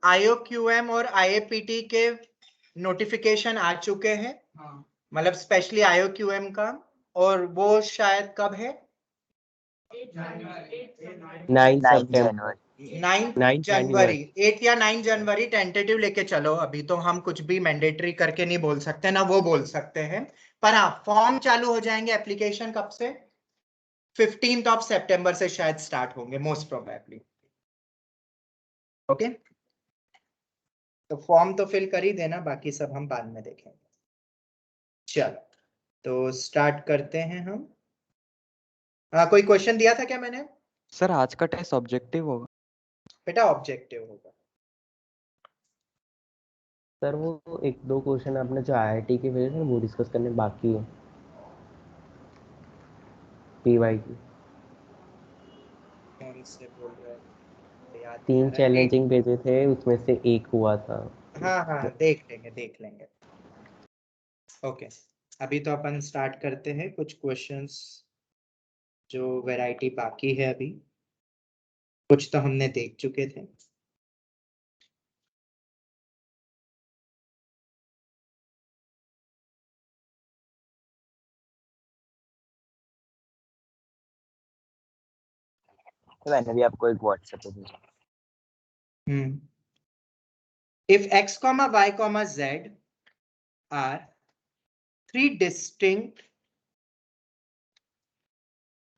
IOQM और IAPT के notification आ चुके हैं, मतलब स्पेशली IOQM का, और वो शायद कब है? 9 सितंबर 9 जनवरी 8 या 9 जनवरी टेंटेटिव लेके चलो। अभी तो हम कुछ भी मैंडेटरी करके नहीं बोल सकते ना, वो बोल सकते हैं। पर हाँ, फॉर्म चालू हो जाएंगे एप्लीकेशन कब से? 15 सितंबर से शायद स्टार्ट होंगे मोस्ट प्रोबेबली। ओके, तो फॉर्म तो फिल कर ही देना, बाकी सब हम बाद में देखेंगे। चलो तो स्टार्ट करते हैं हम। कोई क्वेश्चन दिया था क्या मैंने? सर आज का टेस्ट ऑब्जेक्टिव होगा? बेटा ऑब्जेक्टिव होगा। सर वो एक दो क्वेश्चन आपने जो IIT के भेजे थे वो डिस्कस करने बाकी है, PY की। कौन से बोल रहे हैं? याद नहीं 3 आ रहा है। चैलेंजिंग भेजे थे, उसमें से एक हुआ था। हाँ हाँ, देख लेंगे। ओके, अभी तो अपन स्टार्ट करते हैं कुछ क्वेश्चंस जो वैरायटी बाकी है। अभी कुछ तो हमने देख चुके थे। तो मैंने भी आपको एक व्हाट्सएप पे भेजा। If x, y, z are three distinct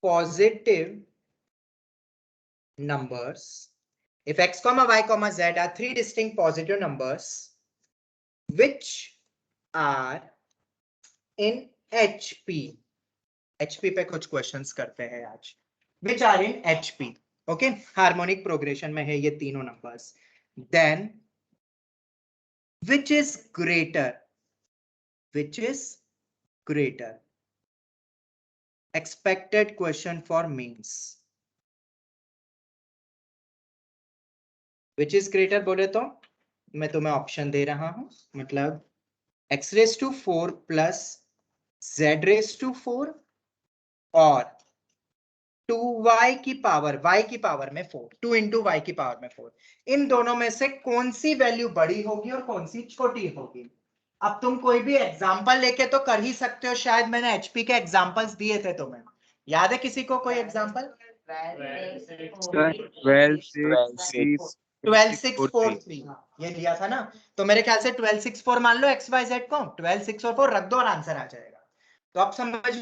positive numbers, if x, y, z are three distinct positive numbers which are in HP, HP पे कुछ क्वेश्चंस करते हैं आज, which are in HP, okay, harmonic progression में है ये तीनों numbers, then which is greater, expected question for means, which is greater बोले तो मैं तुम्हें ऑप्शन दे रहा हूं, मतलब x raised to 4 plus z raised to 4 और 2y की पावर में 4, 2 into y की पावर में 4, इन दोनों में से कौन सी वैल्यू बड़ी होगी और कौन सी छोटी होगी? अब तुम कोई भी एग्जांपल लेके तो कर ही सकते हो, शायद मैंने एचपी के एग्जांपल्स दिए थे तुम्हें, याद है किसी को कोई एग्जांपल? 12,6,4,3 ये दिया था ना, तो मेरे ख्याल से 12,6,4 मान लो XYZ को, 12,6,4 रख दो और आंसर आ जाएगा। तो अब समझ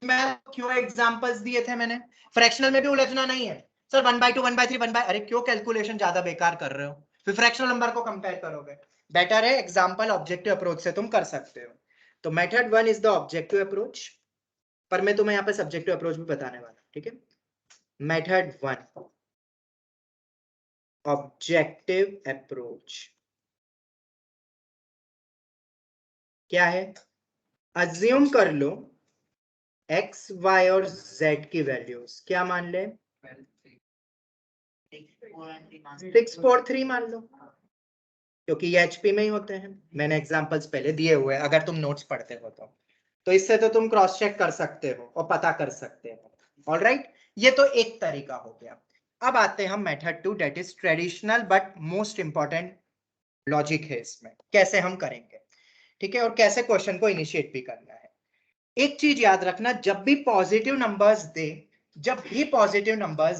में क्यों एग्जांपल्स दिए थे मैंने। फ्रैक्शनल में भी उलझना नहीं है सर, 1/2 1/3 1/, अरे क्यों कैलकुलेशन ज्यादा बेकार कर रहे हो, फिर फ्रैक्शनल नंबर को कंपेयर करोगे। बेटर है एग्जांपल ऑब्जेक्टिव अप्रोच से तुम कर सकते हो। तो method 1 is the objective approach, पर मैं तुम्हें यहाँ पे सब्जेक्टिव अप्रोच भी बताने वाला हूँ, ठीक है। मेथड 1 ऑब्जेक्टिव अप्रोच क्या है? अज्यूम कर लो x, y और z की वैल्यूज क्या मान ले? 643 मान लो, क्योंकि ये HP में ही होते हैं, मैंने एग्जांपल्स पहले दिए हुए हैं, अगर तुम नोट्स पढ़ते हो तो इससे तो तुम क्रॉस चेक कर सकते हो और पता कर सकते हो। ऑलराइट, ये तो एक तरीका हो गया। अब आते हैं हम method 2, that is traditional but most important logic है इसमें, कैसे हम करेंगे, ठीक है, और कैसे क्वेश्चन को इनिशिएट भी करना है। एक चीज याद रखना, जब भी पॉजिटिव नंबर्स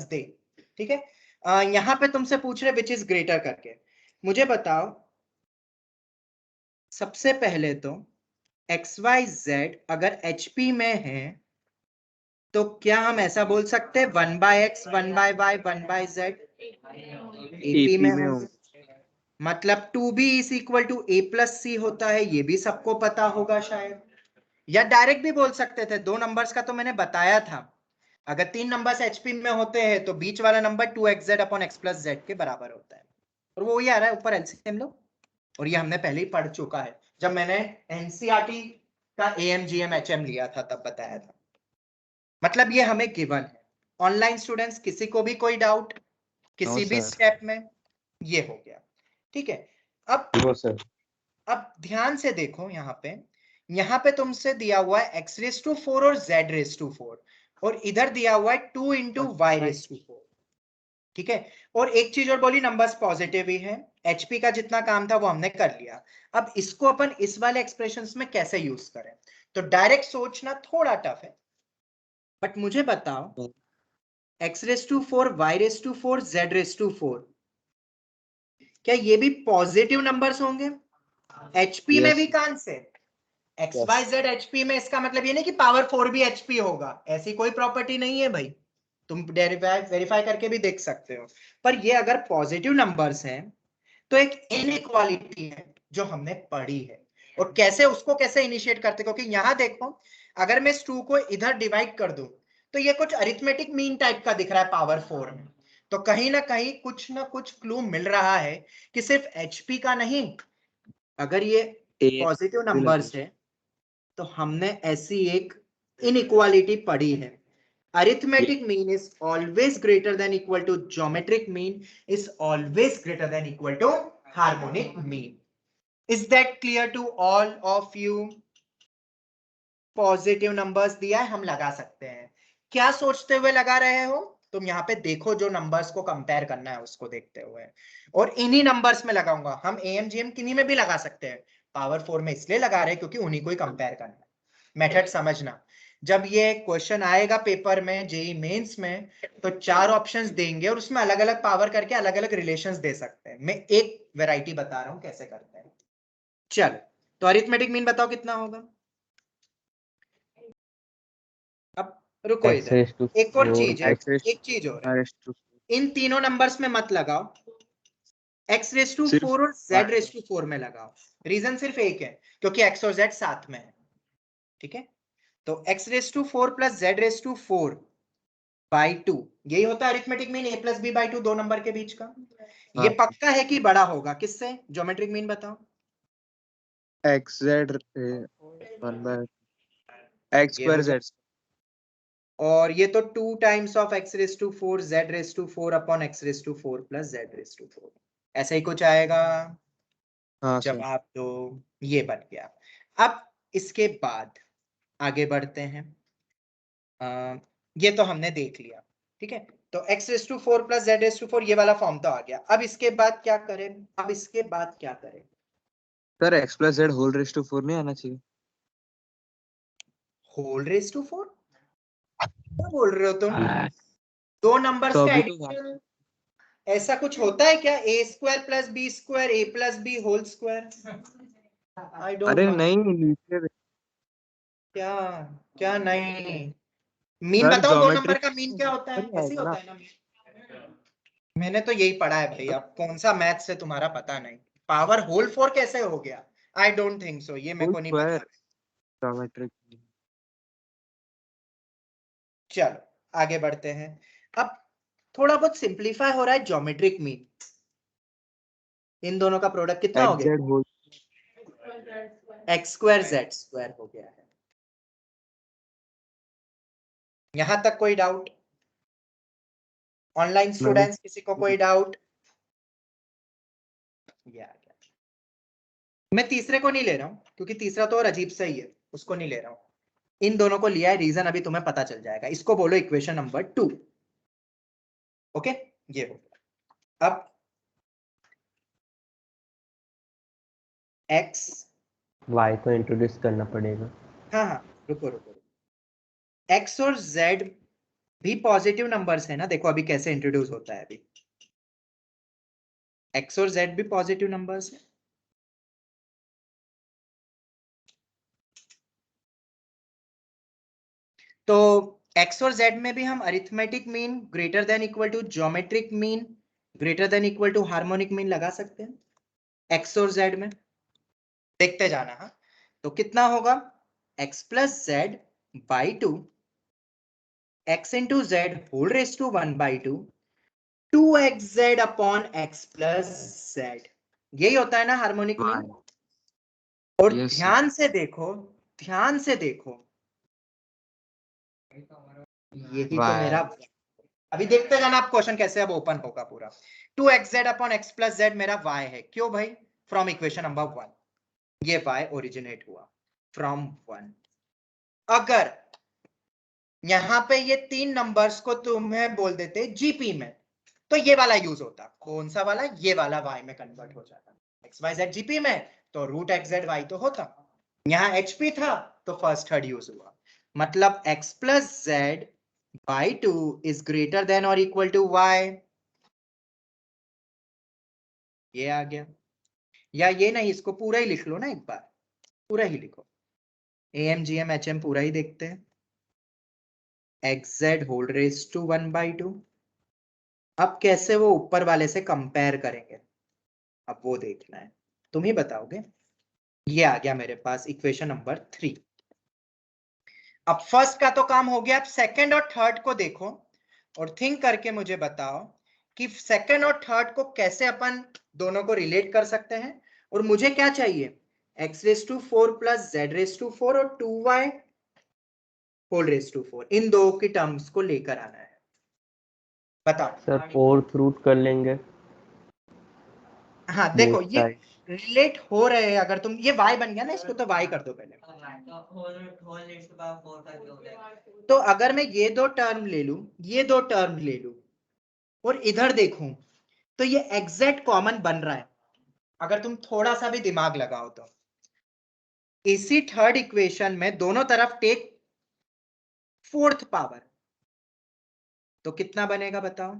दे, ठीक है, यहां पे तुमसे पूछ रहे विच इज ग्रेटर करके, मुझे बताओ सबसे पहले तो XYZ अगर HP में है तो क्या हम ऐसा बोल सकते हैं 1/x 1/y 1/z AP में होंगे, मतलब 2B is equal to A plus C होता है, ये भी सबको पता होगा शायद। या डायरेक्ट भी बोल सकते थे, दो नंबर्स का तो मैंने बताया था, अगर 3 नंबर्स HP में होते हैं तो बीच वाला number 2xz upon x plus z के बराबर होता है, और वो ही आ रहा है ऊपर LCM लो, और ये हमने पहले ही पढ़ चुका है जब मैंने NCERT का AM GM HM लिया था तब बताया था, मतलब ये हमें गिवन है। ऑनलाइन स्टूडेंट्स किसी को भी कोई डाउट किसी भी स्टेप में? ये हो गया, ठीक है। अब ध्यान से देखो, यहाँ पे तुमसे दिया हुआ है x रेस टू 4 और z रेस टू 4, और इधर दिया हुआ है 2 into y रेस टू 4। ठीक है। और एक चीज और बोली, नंबर्स पॉजिटिव ही है, एचपी का जितना काम था वो हमने कर लिया। अब इसको अपन इस वाले एक्सप्रेशंस में कैसे यूज करें, तो डायरेक्ट सोचना थोड़ा टफ है, बट मुझे बताओ x⁴, y⁴, z⁴, क्या ये भी पॉजिटिव नंबर्स होंगे एचपी में Yes. भी? कहां से? X Yes. Y z HP में, इसका मतलब ये नहीं कि पावर 4 भी एचपी होगा, ऐसी कोई प्रॉपर्टी नहीं है भाई, तुम वेरीफाई करके भी देख सकते हो। पर ये अगर पॉजिटिव नंबर्स हैं तो एक इनइक्वालिटी है जो हमने पढ़ी है, और कैसे उसको कैसे इनिशिएट करते, क्योंकि यहां देखो अगर मैं इस 2 को इधर डिवाइड कर दूं तो ये कुछ अरिथमेटिक मीन टाइप का दिख रहा है पावर 4 में, तो कहीं ना कुछ क्लू मिल रहा है कि सिर्फ एचपी का नहीं, अगर ये पॉजिटिव नंबर्स है तो हमने ऐसी एक इनइक्वालिटी पढ़ी है, arithmetic mean is always greater than equal to geometric mean is always greater than equal to harmonic mean. Is that clear to all of you? Positive numbers दिया है, हम लगा सकते हैं। क्या सोचते हुए लगा रहे हो तुम? यहाँ पे देखो, जो नंबर्स को कंपेयर करना है उसको देखते हुए, और इन्हीं नंबर्स में लगाऊंगा। हम एएमजीएम किन्हीं में भी लगा सकते हैं, पावर 4 में इसलिए लगा रहे हैं क्योंकि उन्हीं को ही कंपेयर करना है। मेथड समझना, जब ये क्वेश्चन आएगा पेपर में जेई मेंस में, तो 4 ऑप्शंस देंगे और उसमें अलग अलग पावर करके अलग अलग रिलेशंस दे सकते हैं। मैं एक वैरायटी बता रहा हूं कैसे करते हैं। चलो, तो अरिथमेटिक मीन बताओ कितना होगा। अब रुको इधर, एक और चीज है, एक चीज और है, इन तीनों नंबर्स में मत लगाओ, x⁴ और z⁴ में लगाओ। रीजन सिर्फ एक है, क्योंकि x और z साथ में है, ठीक है। तो x⁴ प्लस z⁴ बाई 2, यही होता है arithmetic mean, a plus b by 2, दो नंबर के बीच का। ये पक्का है कि बड़ा होगा, किससे? ज्योमेट्रिक मीन बताओ। xz 1 by x² z। और ये तो 2 times of x⁴ z⁴ upon x⁴ plus z⁴, ऐसा ही कुछ आएगा। हाँ सर। जवाब तो ये बन गया। अब इसके बाद आगे बढ़ते हैं। ये तो हमने देख लिया, ठीक है। तो x⁴ प्लस z⁴ ये वाला फॉर्म तो आ गया। अब इसके बाद क्या करें? अब इसके बाद क्या करें? Sir x + z whole raise to 4 नहीं आना चाहिए? होल रेज टू 4 क्या बोल रहे हो तुम? दो नंबर्स तो का अभी तो एडिशन ऐसा कुछ होता है क्या? a² plus b² a plus b whole square? I don't अरे नो। नहीं, नीचे क्या? क्या नहीं? मीन सर बताओ, दो नंबर ज्योमेट्रिक का मीन क्या होता है? नहीं ऐसे ही आएगा ना। होता है ना मीन? मैंने तो यही पढ़ा है भाई, अब कौन सा मैथ से तुम्हारा पता नहीं। पावर होल 4 कैसे हो गया? आई डोंट थिंक सो, ये मेरे होल को नहीं स्क्वायर पता। ज्योमेट्रिक। चलो आगे बढ़ते हैं। अब थोड़ा बहुत सिंप्लीफाई हो रहा है ज्योमेट्रिक मीन। इन दोनों का प्रोडक्ट कितना हो गया? xz होल x² z² हो गया है। यहां तक कोई डाउट? ऑनलाइन नहीं। स्टूडेंट्स, किसी को कोई डाउट? मैं तीसरे को नहीं ले रहा हूं, क्योंकि तीसरा तो और अजीब सा ही है, उसको नहीं ले रहा हूं। इन दोनों को लिया है, रीजन अभी तुम्हें पता चल जाएगा। इसको बोलो इक्वेशन नंबर 2। ओके, ये हो गया। अब x, y को इंट्रोड्यूस करना पड़ेगा। हाँ हाँ रुको रुको रुको, x और z भी पॉजिटिव नंबर्स है ना। देखो अभी कैसे इंट्रोड्यूस होता है। अभी x और z भी पॉजिटिव नंबर्स है। तो x और z में भी हम arithmetic mean greater than equal to geometric mean greater than equal to harmonic mean लगा सकते हैं x और z में। देखते जाना। हाँ, तो कितना होगा? x plus z by 2, x into जेड whole raise to 1/2, 2xz upon x plus z. यही होता है ना हार्मोनिक मीन। और यस सर। ध्यान से देखो, ध्यान से देखो, यही तो मेरा, अभी देखते जाना आप क्वेश्चन कैसे अब ओपन होगा पूरा। 2xz upon x plus Z मेरा y है। क्यों भाई? फ्रॉम इक्वेशन नंबर 1 ये y ओरिजिनेट हुआ फ्रॉम 1। अगर यहां पे ये तीन नंबर्स को तुम्हें बोल देते जीपी में, तो ये वाला यूज होता। कौन सा वाला? ये वाला y में कन्वर्ट हो जाता। एक्स वाई जेड जीपी में तो रूट एक्स जेड वाई तो होता, यहाँ एचपी था तो फर्स्ट थर्ड यूज हुआ। मतलब x plus z by 2 is greater then और इक्वल टू y। ये आ गया। या ये नहीं, इसको पूरा ही लिख लो ना, एक बार पूरा ही लिखो। am gm hm पूरा ही देखते हैं। xz whole raise to 1/2। अब कैसे वो ऊपर वाले से कंपेयर करेंगे, अब वो देखना है, तुम ही बताओगे। ये आ गया मेरे पास इक्वेशन नंबर 3। अब फर्स्ट का तो काम हो गया, अब सेकंड और थर्ड को देखो और थिंक करके मुझे बताओ कि सेकंड और थर्ड को कैसे अपन दोनों को रिलेट कर सकते हैं। और मुझे क्या चाहिए? x raise to 4 plus z raise to 4 और 2y होल रेस टू 4, इन दो की टर्म्स को लेकर आना है। बताओ। सर फोर्थ रूट कर लेंगे हाँ देखो, बोथ ये साइड। रिलेट हो रहे हैं। अगर तुम ये y बन गया ना, इसको तो y कर दो पहले। तो अगर मैं ये दो टर्म ले लूं, ये दो टर्म ले लूं और इधर देखूं, तो ये एग्जैक्ट कॉमन बन रहा है अगर तुम थोड़ा सा भी दिमाग लगाओ तो। इसी थर्ड इक्वेशन में दोनों तरफ टेक फोर्थ पावर, तो कितना बनेगा बताओ?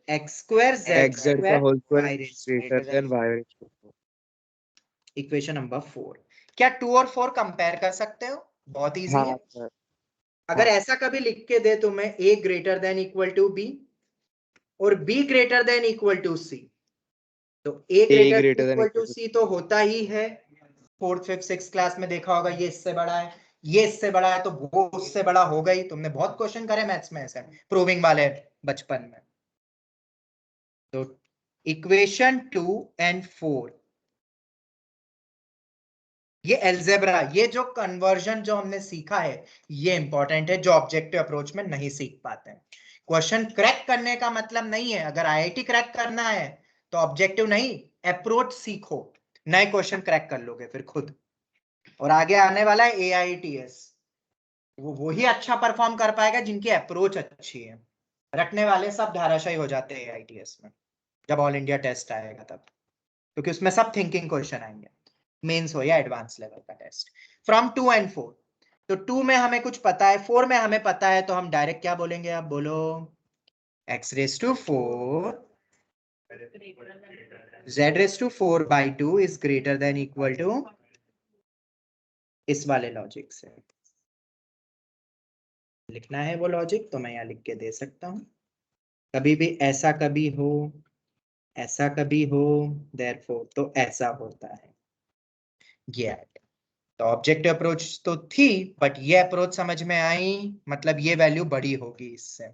X square Z X Z का square whole square Y raise to greater than y raise to 4। Equation number 4। क्या 2 और 4 कंपेयर कर सकते हो? बहुत इजी है। हाँ सर। अगर ऐसा कभी लिख के दे तुम्हें a greater than equal to b और b greater than equal to c, तो a greater greater than equal to equal to c तो होता ही है। फोर्थ फिफ्थ सिक्स क्लास में देखा होगा, ये इससे बड़ा है, ये इससे बड़ा है, तो वो उससे बड़ा होगा ही। तुमने बहुत क्वेश्चन करे मैथ्स में ऐसे प्रूविंग वाले बचपन में। तो इक्वेशन 2 एंड 4, ये एल्जेब्रा, ये जो कन्वर्जन जो हमने सीखा है, ये इंपॉर्टेंट है, जो ऑब्जेक्टिव अप्रोच में नहीं सीख पाते हैं। क्वेश्चन क्रैक करने का मतलब नहीं है, अगर आईआईटी क्रैक करना है तो ऑब्जेक्टिव नहीं, अप्रोच सीखो, नए क्वेश्चन क्रैक कर लोगे फिर खुद। और आगे आने वाला है AITS, वो ही अच्छा परफॉर्म कर पाएगा जिनकी अप्रोच अच्छी है। रटने वाले सब धाराशायी हो जाते हैं AITS में, जब ऑल इंडिया टेस्ट आएगा तब, क्योंकि उसमें सब थिंकिंग क्वेश्चन आएंगे, मेंस हो या एडवांस लेवल का टेस्ट। फ्रॉम 2 एंड 4, तो 2 में हमें कुछ पता है, 4 में हमें पता है, तो हम डायरेक्ट क्या बोलेंगे? आप बोलो, x raise to 4 z raise to 4 by 2 is greater than equal to, इस वाले लॉजिक से लिखना है वो लॉजिक, तो मैं यहाँ लिख के दे सकता हूं। कभी भी ऐसा कभी हो, ऐसा कभी हो, देयरफॉर तो ऐसा होता है। ये तो ऑब्जेक्टिव अप्रोच तो थी, बट ये अप्रोच समझ में आई, मतलब ये वैल्यू बड़ी होगी इससे।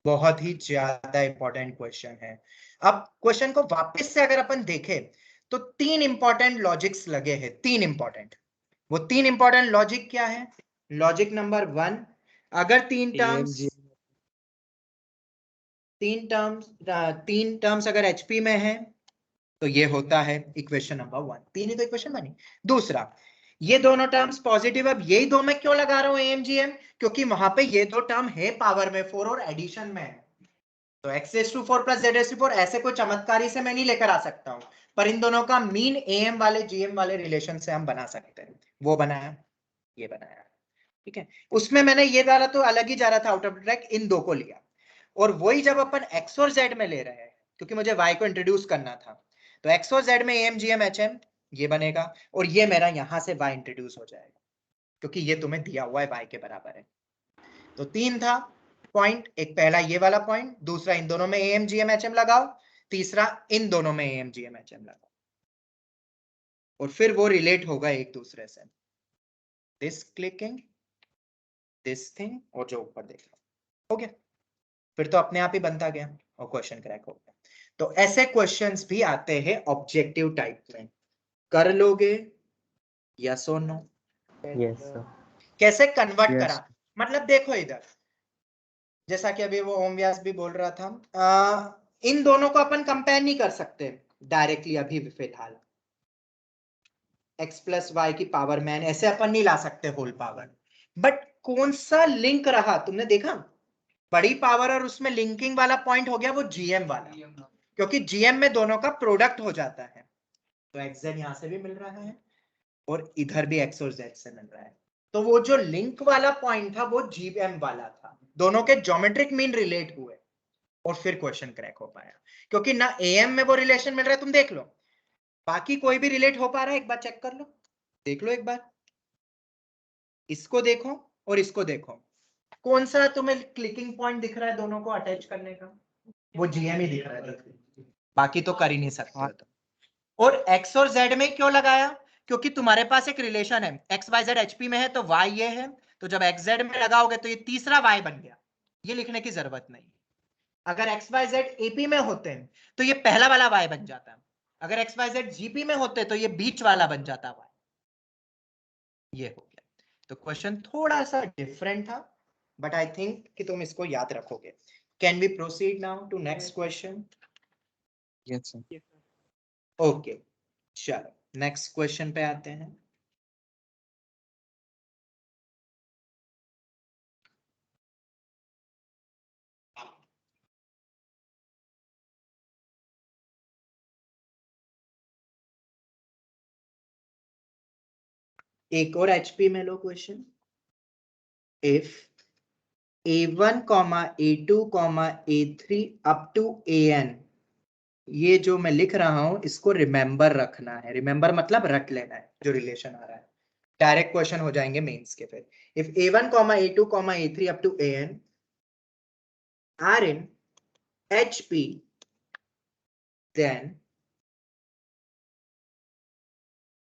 बहुत ही ज्यादा इंपॉर्टेंट क्वेश्चन है। अब क्वेश्चन को वापस से अगर अपन देखें तो 3 इंपॉर्टेंट लॉजिक्स लगे हैं, 3 इंपॉर्टेंट। वो 3 इंपॉर्टेंट लॉजिक क्या है? लॉजिक नंबर 1, अगर तीन टर्म्स अगर एचपी में है तो ये होता है इक्वेशन नंबर 1। 3 ही तो इक्वेशन बनी। दूसरा, ये दोनों टर्म्स पॉजिटिव, अब यही दो मैं क्यों लगा रहा हूं AMGM, क्योंकि वहां पे ये दो टर्म है पावर में 4 और एडिशन में है। तो x raise to 4 plus z raise to 4 ऐसे कोई चमत्कारी से मैं नहीं लेकर आ सकता हूं, पर इन दोनों का मीन AM वाले GM वाले रिलेशन से हम बना सकते हैं। वो बनाया, ये बनाया, ठीक है। उसमें मैंने ये डाला तो अलग ही जा रहा था आउट ऑफ ट्रैक, इन दो को लिया। और वही जब अपन x और z में ले रहे हैं, क्योंकि मुझे y को इंट्रोड्यूस करना था, तो x और z में AMGM HM ये बनेगा, और ये मेरा यहां से y इंट्रोड्यूस हो जाएगा, क्योंकि ये तुम्हें दिया हुआ है y के बराबर है। तो 3 था पॉइंट, एक पहला ये वाला पॉइंट, दूसरा इन दोनों में AMGM HM लगाओ, तीसरा इन दोनों में AMGM HM लगाओ, और फिर वो रिलेट होगा एक दूसरे से। दिस क्लिकिंग, दिस थिंग, और जो ऊपर देख लो, हो गया। फिर तो अपने आप ही बनता गया और क्वेश्चन क्रैक हो गया। तो ऐसे क्वेश्चंस भी आते हैं ऑब्जेक्टिव टाइप में, कर लोगे? यस और नो? Yes sir. कैसे कन्वर्ट Yes. करा? मतलब देखो इधर, जैसा कि अभी वो ओम व्यास भी बोल रहा था, इन दोनों को अपन कंपेयर नहीं कर सकते डायरेक्टली अभी फिलहाल। x प्लस वाई की पावर मैन ऐसे अपन नहीं ला सकते होल पावर, बट कौन सा लिंक रहा तुमने देखा? बड़ी पावर और उसमें लिंकिंग वाला पॉइंट हो गया वो जीएम वाला, क्योंकि जीएम में दोनों का प्रोडक्ट हो जाता है। तो एक्स जेड यहां से भी मिल रहा है और इधर भी एक्स और जेड से मिल रहा है। तो वो जो लिंक वाला पॉइंट था वो जीएम वाला था, दोनों के ज्योमेट्रिक मीन रिलेट हुए और फिर क्वेश्चन क्रैक हो पाया, क्योंकि ना एएम में वो रिलेशन मिल रहा है, तुम देख लो, बाकी कोई भी रिलेट हो पा रहा है, एक बार चेक कर लो, देख लो एक बार, इसको देखो और इसको देखो, कौन सा तुम्हें क्लिकिंग पॉइंट दिख रहा है दोनों को अटैच करने का? वो जीएम ही दिख रहा है, बाकी तो कर ही नहीं सकते हो तुम। और एक्स और जेड में क्यों लगाया? क्योंकि तुम्हारे पास एक रिलेशन है, एक्स वाई जेड एचपी में है तो वाई ये है, तो जब एक्स जेड में लगाओगे तो ये तीसरा वाई बन गया, ये लिखने की जरूरत नहीं। अगर एक्स वाई जेड एपी में होते हैं तो ये पहला वाला वाई बन जाता, अगर एक्स वाई जेड जीपी में होते तो ये बीच वाला बन जाता वाई, ये हो गया। तो क्वेश्चन थोड़ा सा डिफरेंट था, बट आई थिंक कि तुम इसको याद रखोगे। Can we proceed now to next question? Yes sir. Okay, चलो नेक्स्ट क्वेश्चन पे आते हैं। एक और एचपी में लो question. If a1 a2 a3 up to an, ये जो मैं लिख रहा हूं इसको रिमेंबर रखना है, रिमेंबर मतलब रट लेना है जो रिलेशन आ रहा है, डायरेक्ट क्वेश्चन हो जाएंगे मेंस के फिर। If a1 a2 a3 up to an are in HP, then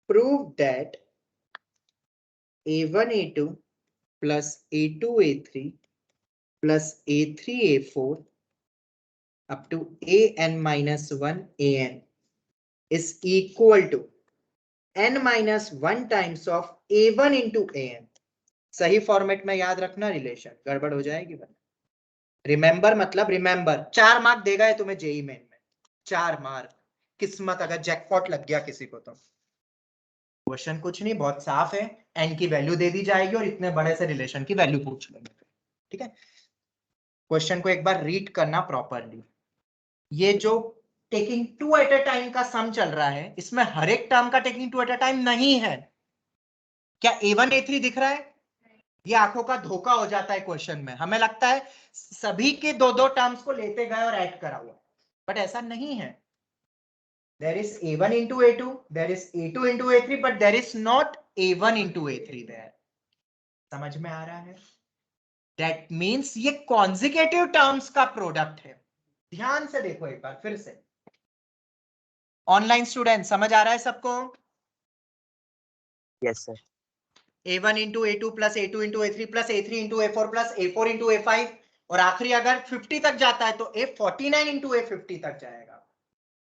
prove that a1 a2 plus a2 a3 plus a3 a4 up to an minus 1 an is equal to n minus 1 times of a1 into an। सही format में याद रखना, relation गड़बड़ हो जाएगी वरना। Remember मतलब remember, 4 mark देगा ये तुम्हें जेई मेन में, 4 मार्क, किस्मत अगर जैकपॉट लग गया किसी को तो। क्वेश्चन कुछ नहीं, बहुत साफ है, एन की वैल्यू दे दी जाएगी और इतने बड़े से रिलेशन की वैल्यू पूछ लेंगे, ठीक है। क्वेश्चन को एक बार रीड करना प्रॉपरली। ये जो टेकिंग 2 एट अ टाइम का सम चल रहा है, इसमें हर एक टर्म का टेकिंग 2 एट अ टाइम नहीं है। क्या a1 a3 दिख रहा है? ये आंखों का धोखा हो जाता है क्वेश्चन में, हमें लगता है सभी के दो दो टर्म्स को लेते गए और ऐड करा हुआ, बट ऐसा नहीं है। there is a1 into a2, there is a2 into a3, but there is not a1 into a3 there। समझ में आ रहा है? that means ये consecutive terms का प्रोडक्ट है। ध्यान से देखो एक बार फिर से, ऑनलाइन स्टूडेंट समझ आ रहा है सबको? Yes sir. a1 into a2 plus a2 into a3 plus a3 into a4 plus a4 into a5, और आखिरी अगर 50 तक जाता है तो a49 into a50 तक जाएगा,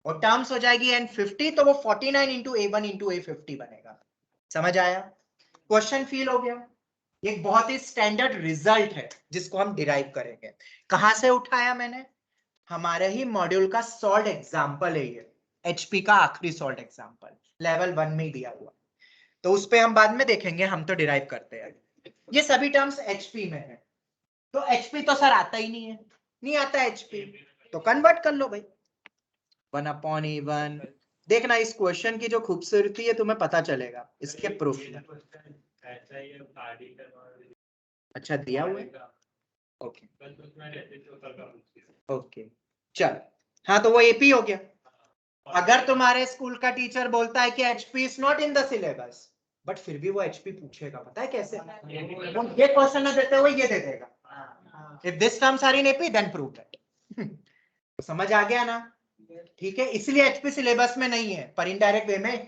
और टर्म्स हो जाएगी n50, तो वो 49 into a1 into a50 बनेगा। समझ आया? क्वेश्चन फील हो गया? एक बहुत ही स्टैंडर्ड रिजल्ट है जिसको हम डिराइव करेंगे। कहां से उठाया मैंने? हमारे ही मॉड्यूल का सॉल्व एग्जांपल है ये, एचपी का आखिरी सॉल्व एग्जांपल, लेवल 1 में दिया हुआ, तो उस पे हम बाद में देखेंगे, हम तो डिराइव करते हैं। ये सभी टर्म्स एचपी में है, तो एचपी तो सर आता ही नहीं है, नहीं आता एचपी, तो कन्वर्ट कर लो भाई 1/A1। देखना इस क्वेश्चन की जो खूबसूरती है तुम्हें पता चलेगा इसके प्रूफ में। अच्छा दिया हुआ है, ओके ओके, चल हाँ, तो वो एपी हो गया। अगर तुम्हारे स्कूल का टीचर बोलता है कि HP is not in the syllabus, but फिर भी वो एचपी पूछेगा, पता है कैसे? वो ये क्वेश्चन ना देते हुए ये दे देगा, if this terms are in AP then prove that. समझ आ गया ना? ठीक है, इसलिए एचपी सिलेबस में नहीं है, पर इनडायरेक्ट वे में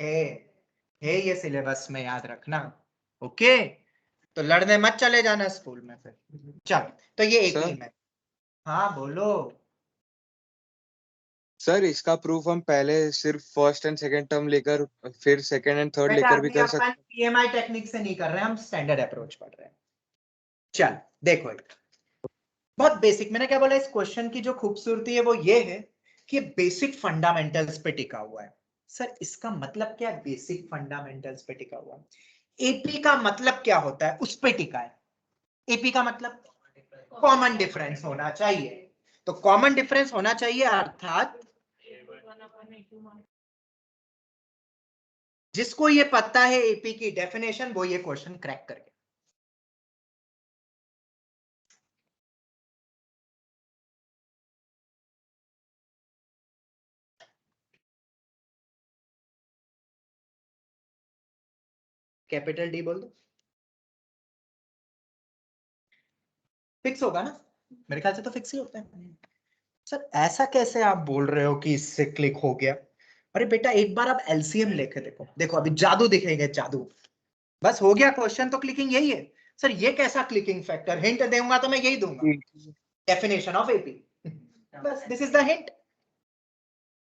है ये सिलेबस में, याद रखना। ओके, तो लड़ने मत चले जाना स्कूल में फिर। चल, तो ये एक ही में। हाँ बोलो सर इसका प्रूफ हम पहले सिर्फ फर्स्ट एंड सेकंड टर्म लेकर फिर सेकंड एंड थर्ड लेकर भी कर सकते हैं। पीएमआई टेक्निक से नहीं कर रहे हैं हम, स्टैंडर्ड अप्रोच पढ़ रहे हैं। चल देखो, एक बहुत बेसिक, मैंने क्या बोला, इस क्वेश्चन की जो खूबसूरती है वो ये है कि बेसिक फंडामेंटल्स पे टिका हुआ है। सर इसका मतलब क्या है बेसिक फंडामेंटल्स पे टिका हुआ है? एपी का मतलब क्या होता है उस पे टिका है। एपी का मतलब कॉमन डिफरेंस होना चाहिए। तो कॉमन डिफरेंस होना चाहिए अर्थात जिसको ये पता है एपी की डेफिनेशन वो ये क्वेश्चन क्रैक करके। कैपिटल डी बोल दो, फिक्स होगा ना? मेरे ख्याल से तो फिक्स ही होता है। सर ऐसा कैसे आप बोल रहे हो कि इससे क्लिक हो गया? अरे बेटा एक बार आप एलसीएम लेके देखो, देखो अभी जादू दिखेगा, जादू। बस हो गया, क्वेश्चन तो क्लिकिंग यही है। सर ये कैसा क्लिकिंग फैक्टर? हिंट दूंगा तो मैं यही दूंगा, डेफिनेशन ऑफ एपी। बस दिस इज द हिंट।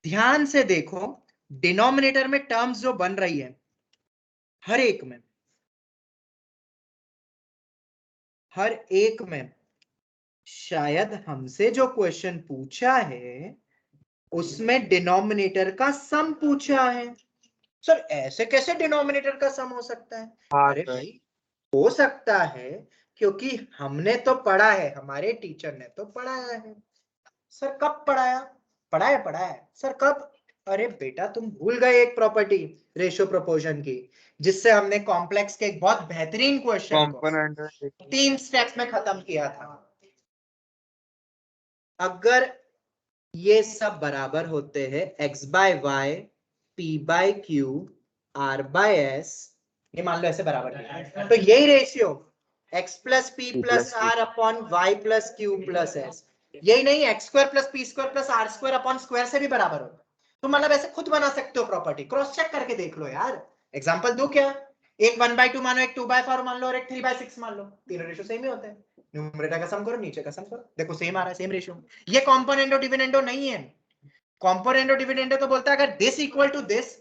ध्यान से देखो, डिनोमिनेटर में टर्म्स जो बन रही है हर एक में, हर एक में शायद हमसे जो क्वेश्चन पूछा है उसमें डिनोमिनेटर का सम पूछा है। सर ऐसे कैसे डिनोमिनेटर का सम हो सकता है? अरे भाई हो सकता है क्योंकि हमने तो पढ़ा है, हमारे टीचर ने तो पढ़ाया है। सर कब पढ़ाया? पढ़ाया सर कब? अरे बेटा तुम भूल गए एक प्रॉपर्टी रेशियो प्रोपोर्शन की, जिससे हमने कॉम्प्लेक्स के एक बहुत बेहतरीन क्वेश्चन को 3 स्टेप्स में खत्म किया था। अगर ये सब बराबर होते हैं x by y, p by q, r by s, ये मान लो ऐसे बराबर है, तो यही ratio x plus p plus r upon y plus q plus s, यही नहीं x square plus p square plus r square upon square से भी बराबर होता है। तो मतलब ऐसे खुद बना सकते हो प्रॉपर्टी, क्रॉस चेक करके देख लो यार। एग्जांपल दो क्या? एक 1/2 मानो, एक 2/4 मान लो और एक 3/6 मान लो, तीनों रेशियो सेम ही होते हैं। न्यूमरेटर का सम करो, नीचे का सम करो, देखो सेम आ रहा है, सेम रेशियो। ये कॉम्पोनेंटो डिविडेंडो नहीं है। कॉम्पोनेंटो डिविडेंडो तो बोलता है अगर this equal to this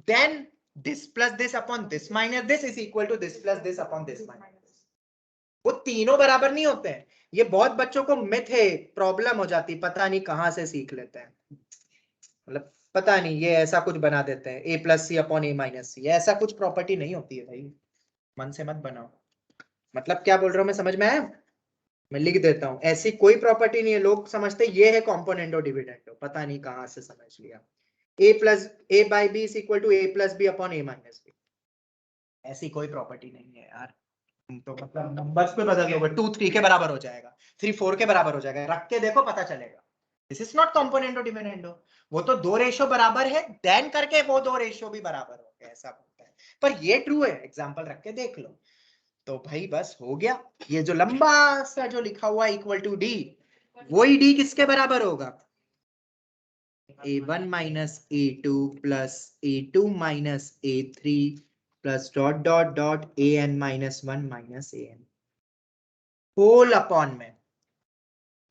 then this plus this upon this minus this is equal to this plus this upon this minus this. वो तीनों बराबर नहीं होते हैं। ये बहुत बच्चों को मिथ है, प्रॉब्लम हो जाती, पता नहीं कहां से सीख लेते हैं, मतलब पता नहीं ये ऐसा कुछ बना देते हैं a plus C upon A minus C, ऐसा कुछ प्रॉपर्टी नहीं होती है भाई, मन से मत बनाओ। मतलब क्या बोल रहा हूं मैं, समझ में आया? मैं लिख देता हूं, ऐसी कोई प्रॉपर्टी नहीं है। लोग समझते ये है कॉम्पोनेंटो डिविडेंडो, पता नहीं कहां से समझ लिया। a plus a by b is equal to a plus b upon A minus b, ऐसी कोई प्रॉपर्टी नहीं है यार। तुम तो मतलब नंबर्स पे बदल दोगे, 2 3 के बराबर हो जाएगा, 3 4 के बराबर हो जाएगा, रख के देखो पता चलेगा। This is not componendo dividendo. वो तो दो रेशियो बराबर है देन करके वो दो रेशियो भी बराबर हो गए, ऐसा होता है। पर ये ट्रू है, एग्जांपल रख के देख लो। तो भाई बस हो गया। ये जो लंबा सा जो लिखा हुआ इक्वल टू डी, वही डी किसके बराबर होगा? a1 minus a2 plus a2 minus a3 plus dot dot dot an minus 1 minus an whole upon में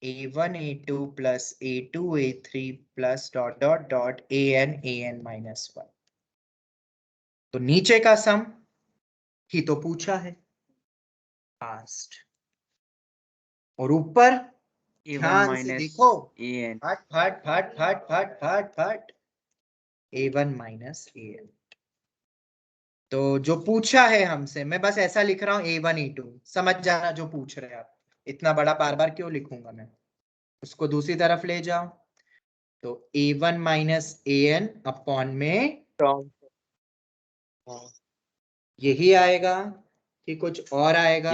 a1 a2 plus a2 a3 plus dot dot dot an minus 1। तो नीचे का सम ही तो पूछा है पास्ट, और ऊपर ध्यान से देखो, फट फट फट फट फट फट फट a1 माइनस an। तो जो पूछा है हमसे, मैं बस ऐसा लिख रहा हूं a1 a2, समझ जाना जो पूछ रहे हैं आप। इतना बड़ा बार बार क्यों लिखूंगा मैं, उसको दूसरी तरफ ले जाओ। तो a1 माइनस an अपॉन में यही आएगा कि कुछ और आएगा?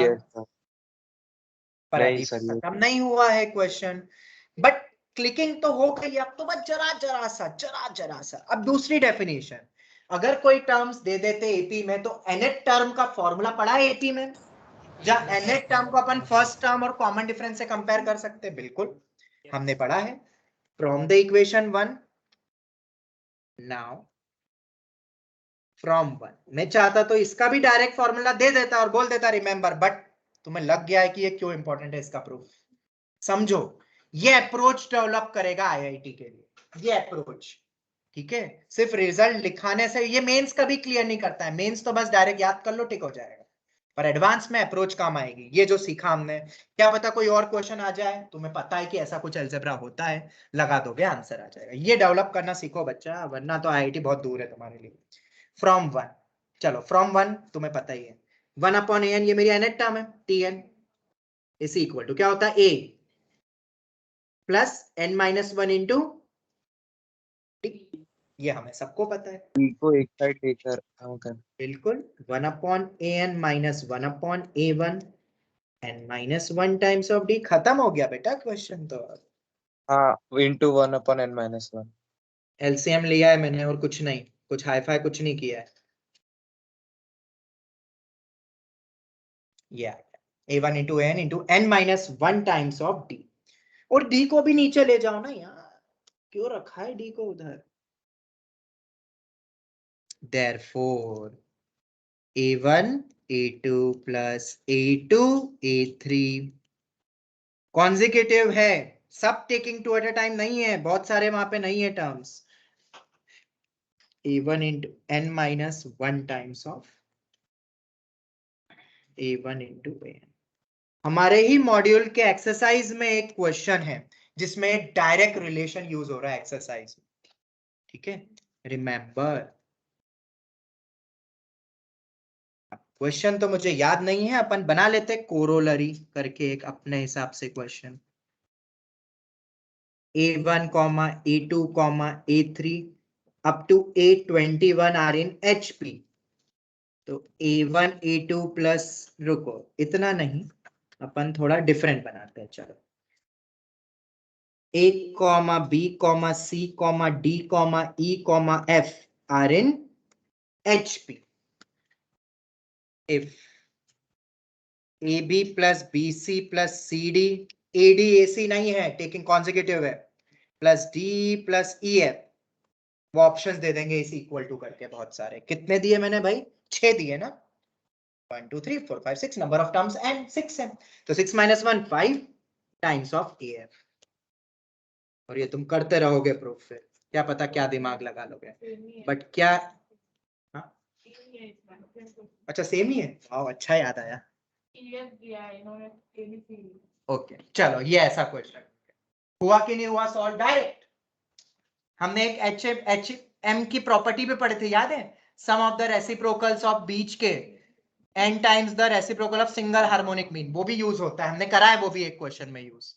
पर अभी खत्म नहीं हुआ है क्वेश्चन, बट क्लिकिंग तो हो गई। अब तो बस जरा सा अब दूसरी डेफिनेशन। अगर कोई टर्म्स दे देते एपी में, तो nth टर्म का फॉर्मूला पढ़ा है एपी में, जहां nth टर्म को अपन फर्स्ट टर्म और कॉमन डिफरेंस से कंपेयर कर सकते हैं, बिल्कुल हमने पढ़ा है। From the equation 1 now, from 1 मैं चाहता तो इसका भी डायरेक्ट फॉर्मूला दे देता और बोल देता रिमेंबर, बट तुम्हें लग गया है कि ये क्यों इंपॉर्टेंट है इसका प्रूफ। समझो, ये अप्रोच डेवलप करेगा आईआईटी के लिए, ये अप्रोच, ठीक है? सिर्फ रिजल्ट दिखाने से ये मेंस कभी क्लियर नहीं करता है। मेंस तो बस डायरेक्ट याद कर लो, टिक हो जाएगा, पर एडवांस में अप्रोच काम आएगी। ये जो सीखा हमने, क्या पता कोई और क्वेश्चन आ जाए, तुम्हें पता है कि ऐसा कुछ अलजेब्रा होता है, लगा दोगे आंसर आ जाएगा। ये डेवलप करना सीखो बच्चा, वरना तो आईआईटी बहुत दूर है तुम्हारे लिए। फ्रॉम 1, चलो फ्रॉम 1 तुम्हें पता ही है, 1 अपॉन an, ये मेरी nth टर्म है tn, इज इक्वल टू क्या होता है, A plus n minus one into T. ये हमें सबको पता है, टी को एक साइड लेकर बिल्कुल 1/an minus 1/a1 n minus 1 times of D. खत्म हो गया बेटा क्वेश्चन तो। हाँ इंटू 1/n-1। एलसीएम लिया है मैंने और कुछ नहीं, कुछ हाई फाई कुछ नहीं किया है। ये a1 into n into n minus 1 times of d. और डी को भी नीचे ले जाओ ना यार, क्यों रखा है डी को उधर। Therefore, a1 a2 plus a2 a3 consecutive है, सब taking two at a time नहीं है, बहुत सारे वहां पे नहीं है terms. a1 into n minus 1 times of a1 into an। हमारे ही मॉड्यूल के एक्सरसाइज में एक क्वेश्चन है जिसमें डायरेक्ट रिलेशन यूज हो रहा है एक्सरसाइज में, ठीक है, रिमेंबर। क्वेश्चन तो मुझे याद नहीं है, अपन बना लेते कोरोलरी करके एक अपने हिसाब से question. a1 comma a2 comma a3 up to a21 are in HP। तो a1 a2 प्लस, रुको इतना नहीं, अपन थोड़ा डिफरेंट बनाते हैं, चलो a comma b comma c comma d comma e comma f are in HP। if AB plus BC plus CD, AD AC नहीं है, टेकिंग कॉन्जिक्यूटिव है, प्लस D प्लस EF, वो ऑप्शंस दे देंगे इस इक्वल टू करके बहुत सारे। कितने दिए मैंने भाई, 6 दिए ना, 1 2 3 4 5 6, नंबर ऑफ टर्म्स एंड 6 है, तो 6 माइनस 1 5 टाइम्स ऑफ AF। और ये तुम करते रहोगे प्रूफ, फिर क्या पता क्या दिमाग लगा लोगे, बट क्या, हाँ अच्छा सेम ही है, वाह अच्छा याद आया। ओके चलो, ये ऐसा क्वेश्चन हुआ कि नहीं हुआ सॉल्व डायरेक्ट। हमने एक एच एम की प्रॉपर्टी पे पढ़े थे, याद है, sum of the reciprocals of बीच के n times the reciprocal of single harmonic mean, वो भी यूज होता है, हमने करा है वो भी एक क्वेश्चन में यूज।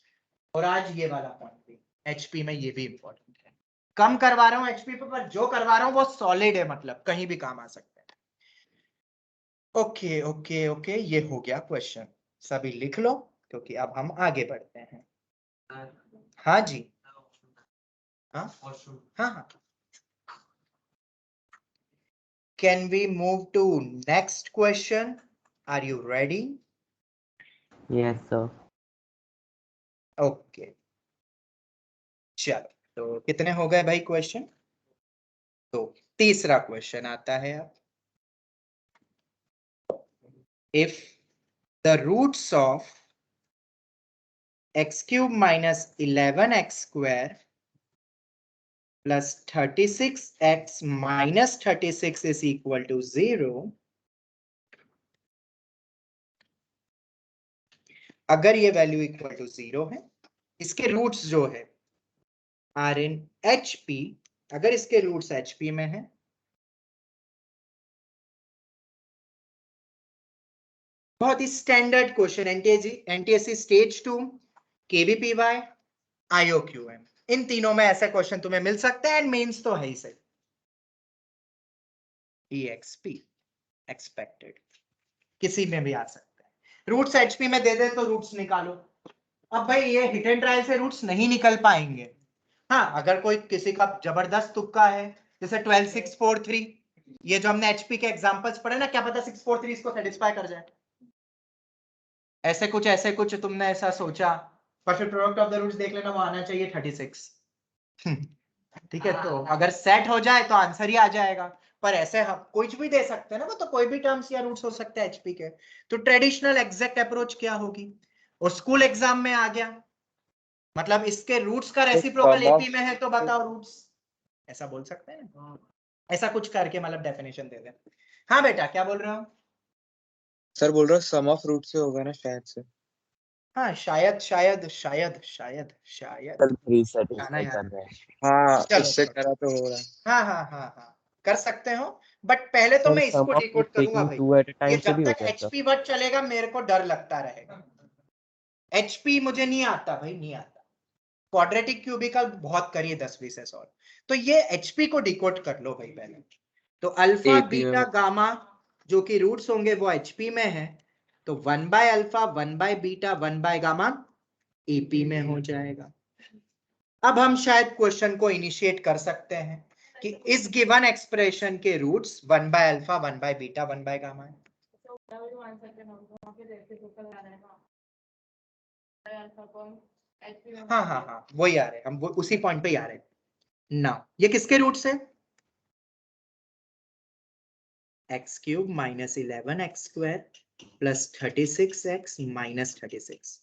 और आज ये वाला पॉइंट भी एचपी में, ये भी इंपॉर्टेंट है। कम करवा रहा हूं एचपी पे, पर जो करवा रहा हूं वो सॉलिड है, मतलब कहीं भी काम आ सकता है। ओके ओके ओके, ये हो गया क्वेश्चन, सभी लिख लो क्योंकि अब हम आगे बढ़ते हैं। हाँ जी, हाँ हाँ, can we move to next question? Are you ready? Yes, sir. Okay. चलो, तो कितने हो गए भाई क्वेश्चन, तो तीसरा क्वेश्चन आता है अब। If the roots of x cube minus 11x square plus 36x minus 36 is equal to 0, अगर ये वैल्यू इक्वल टू 0 है, इसके रूट्स जो है आर इन HP, अगर इसके रूट्स HP में है, बहुत ही standard question, NTSC stage 2, KVPY, IOQM, इन तीनों में ऐसे क्वेश्चन तुम्हें मिल सकते हैं, एंड मेंस तो है ही सही। EXP एक्सपेक्टेड किसी में भी आ सकता है, रूट्स एचपी में दे दे तो रूट्स निकालो। अब भाई ये हिट एंड ट्रायल से रूट्स नहीं निकल पाएंगे, हाँ अगर कोई किसी का जबरदस्त तुक्का है, जैसे 12 6 4 3, ये जो हमने एचपी के एग्जांपल्स पढ़े ना, क्या पता 6 4 3 इसको सेटिस्फाई कर जाए, ऐसे कुछ तुमने ऐसा सोचा, पर फिर प्रोडक्ट ऑफ द रूट्स देख लेना, वो आना चाहिए 36। ठीक है, तो अगर सेट हो जाए तो आंसर ही आ जाएगा, पर ऐसे हम कुछ भी दे सकते हैं ना, वो तो कोई भी टर्म्स या रूट्स हो सकते हैं एचपी के। तो ट्रेडिशनल एग्जैक्ट अप्रोच क्या होगी, और स्कूल एग्जाम में आ गया, मतलब इसके रूट्स का रेसिप्रोकल एपी में है तो बताओ रूट्स, ऐसा बोल सकते हैं, ऐसा कुछ करके मतलब डेफिनेशन दे दे। हाँ बेटा क्या बोल रहे हो? सर बोल रहा सम ऑफ रूट से होगा ना शायद से। हाँ शायद शायद शायद शायद शायद कल फ्री आना सेटिस्फाई यार, कर रहे हैं। हाँ चलो उससे चलो, करा तो हो रहा है। हाँ हाँ हाँ हाँ कर सकते हो, बट पहले तो सर मैं सम इसको ऑफ डिकोड करूंगा टेकिंग भाई, 2 एट अ ये टाइम से जब भी हो तक जाएगा। एचपी वर्ड चलेगा मेरे को डर लगता रहेगा, HP मुझे नहीं आता भाई, नहीं आता। क्वाड्रेटिक क्यूबिकल बहुत करिए 10-20 से सॉल्व। तो ये HP को डिकोड कर लो भाई पहले। तो अल्फा AP में बीटा गामा जो कि रूट्स होंगे वो HP में है, तो 1 by alpha 1 by beta 1 by gamma AP में हो जाएगा। अब हम शायद क्वेश्चन को इनिशिएट कर सकते हैं कि इस गिवन एक्सप्रेशन के roots 1 by alpha 1 by beta 1 by gamma है। हाँ हाँ हाँ, वही आ रहे, हम वो उसी पॉइंट पे ही आ रहे ना। ये किसके रूट्स है? X cube minus 11x square plus 36x minus 36।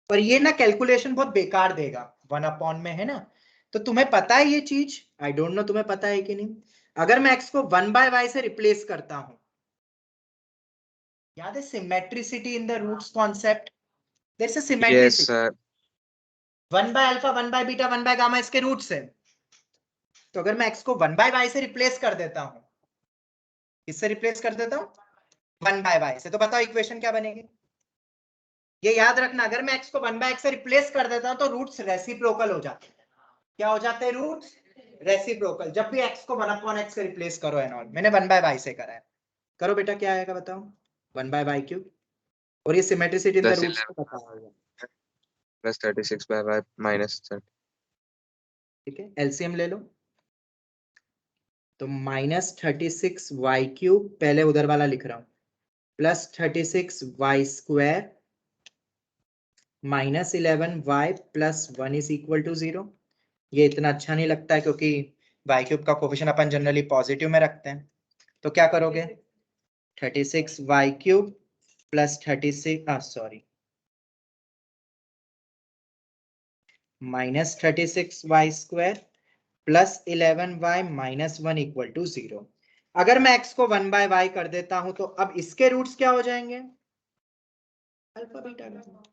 पर ये ना कैलकुलेशन बहुत बेकार देगा, 1 अपॉन में है ना। तो तुम्हें पता है ये चीज, आई डोंट नो तुम्हें पता है कि नहीं। अगर मैं x को 1 बाय y से रिप्लेस करता हूं, याद है symmetricity in the roots concept, there is a yes symmetricity. sir 1 by alpha 1 by beta 1 by gamma इसके रूट्स है। तो अगर मैं x को 1 बाय y से रिप्लेस कर देता हूं, किससे रिप्लेस कर देता हूं? 1 बाय y से, तो बताओ इक्वेशन क्या बनेगी? ये याद रखना, अगर मैं x को 1 बाय x से रिप्लेस कर देता हूं तो रूट्स रेसिप्रोकल हो जाते हैं। क्या हो जाते हैं? Roots reciprocal. जब भी x को 1 अपॉन x से रिप्लेस करो एंड ऑल, मैंने 1 बाय y से करा है। करो बेटा, क्या आएगा बताओ? 1 बाय y क्यूब, और ये symmetricity in the plus roots 11 को बताया हुआ है। plus 36 by y minus 30 ठीक है, एलसीएम ले लो। तो माइनस 36 वाई क्यूब, पहले उधर वाला लिख रहा हूं, plus 36 y square minus 11 y plus 1 is equal to 0। ये इतना अच्छा नहीं लगता है क्योंकि वाई क्यूब का कोफिशिएंट अपन जनरली पॉजिटिव में रखते हैं। तो क्या करोगे? 36 y cube plus 36 sorry minus 36 y square plus 11 y minus 1 equal to 0। अगर मैं x को 1 बाय y कर देता हूं तो अब इसके रूट्स क्या हो जाएंगे? Alpha beta gamma.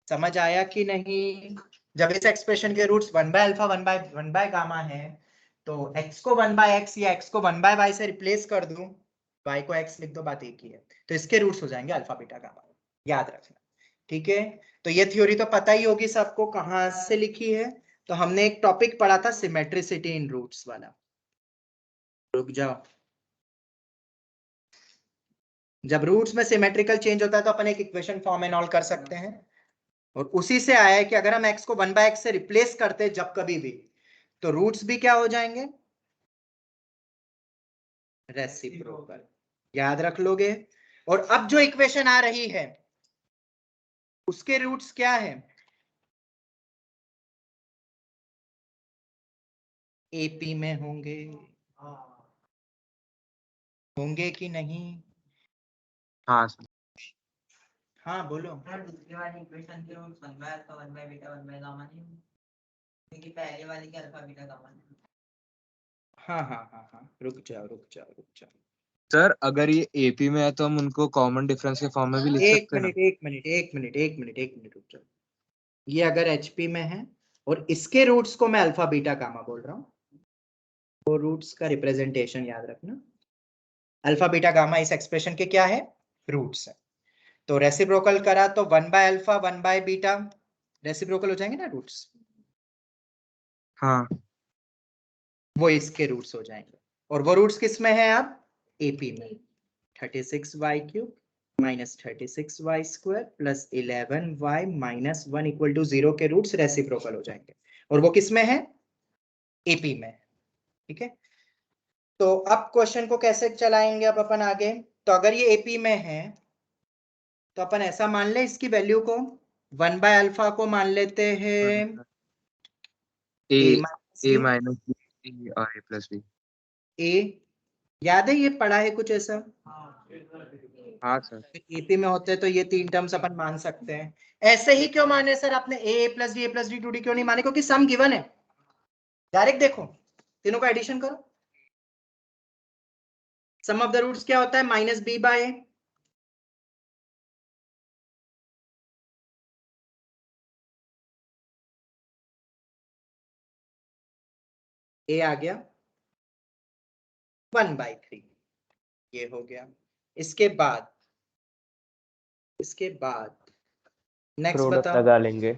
समझ आया कि नहीं? जब इस एक्सप्रेशन के roots 1 by alpha 1 by gamma है, तो x को 1 बाय x या x को 1 बाय y से रिप्लेस कर दूं, y को x लिख दो, बात एक ही है। तो इसके रूट्स हो जाएंगे अल्फा बीटा गामा, याद रखना। ठीक है, तो ये थ्योरी तो पता ही होगी सबको, कहां से लिखी है। तो हमने एक टॉपिक पढ़ा था सिमेट्रिसिटी इन रूट्स वाला। रुक जाओ, जब रूट्स में सिमेट्रिकल चेंज होता है तो अपन एक इक्वेशन फॉर्म एंड ऑल कर सकते हैं, और उसी से आया है कि अगर हम x को 1 बाय x से रिप्लेस करते जब कभी भी, तो रूट्स भी क्या हो जाएंगे? रेसिप्रोकल। याद रख लोगे। और अब जो इक्वेशन आ रही है उसके रूट्स क्या है? AP में होंगे, होंगे कि नहीं? हाँ sir हाँ बोलो। दूसरी वाली इक्वेशन के roots 1 by alpha 1 by beta 1 by gamma नहीं, क्योंकि पहले वाली के अल्फा बीटा गामा नहीं। हाँ हाँ हाँ हाँ, रुक जाओ रुक जाओ रुक जाओ, सर अगर ये AP में है तो हम उनको कॉमन डिफरेंस के फॉर्म में भी लिख एक सकते हैं ना मिनट एक मिनट एक मिनट एक मिनट एक मिनट रुक जाओ। ये अगर HP में है और इसके रूट्स को मैं अल्फा बीटा गामा बोल रहा हूं, वो रूट्स का रिप्रेजेंटेशन याद रखना। अल्फा बीटा गामा इस एक्सप्रेशन के क्या है? रूट्स है। तो रेसिप्रोकल करा तो 1 by alpha 1 by beta reciprocal हो जाएंगे ना रूट्स, हाँ वो इसके रूट्स हो जाएंगे। और वो रूट्स किस में है? अब AP में। 36 y cube minus 36 y square plus 11 y minus 1 equal to 0 के रूट्स रेसिप्रोकल हो जाएंगे, और वो किस में है? AP में। ठीक है, तो अब क्वेश्चन को कैसे चलाएंगे अब अपन आगे? तो अगर ये AP में है तो अपन ऐसा मान ले, इसकी वैल्यू को 1 बाय अल्फा को मान लेते हैं A a minus A b। minus B और A plus B a याद है, ये पढ़ा है कुछ ऐसा? हाँ सर AP में होते हैं तो ये तीन टर्म्स अपन मान सकते हैं। ऐसे ही क्यों माने सर आपने? a प्लस d 2d क्यों नहीं माने? क्योंकि सम गिवन है। डायरेक्ट देखो, तीनों का एडिशन करो। सम ऑफ द रूट्स क्या होता है? माइनस b बाय a आ गया 1/3, ये हो गया। इसके बाद नेक्स्ट प्रोडक्ट बताओ। लगा लेंगे।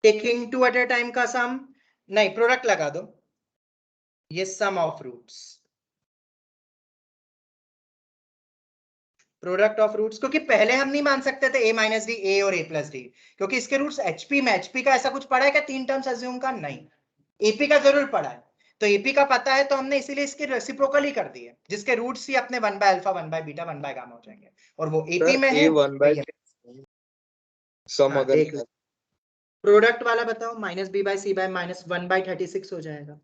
Taking two at a time का सम, नहीं प्रोडक्ट लगा दो, ये sum of roots, product of roots, क्योंकि पहले हम नहीं मान सकते थे a माइनस डी ए और a प्लस डी, क्योंकि इसके रूट्स एचपी में, एचपी का ऐसा कुछ पढ़ा है क्या 3 टर्म्स अज्यूम का? नहीं। एपी का जरूर पढ़ा है, तो एपी का पता है तो हमने इसीलिए इसके रेसिप्रोकल ही कर दिए, जिसके रूट्स ही अपने 1 by alpha 1 by beta 1 by gamma हो जाएंगे, और वो एपी में है। ए 1/3 सम हाँ, अगर देख लो प्रोडक्ट वाला बताओ, minus B by C by minus 1/36 हो जाएगा।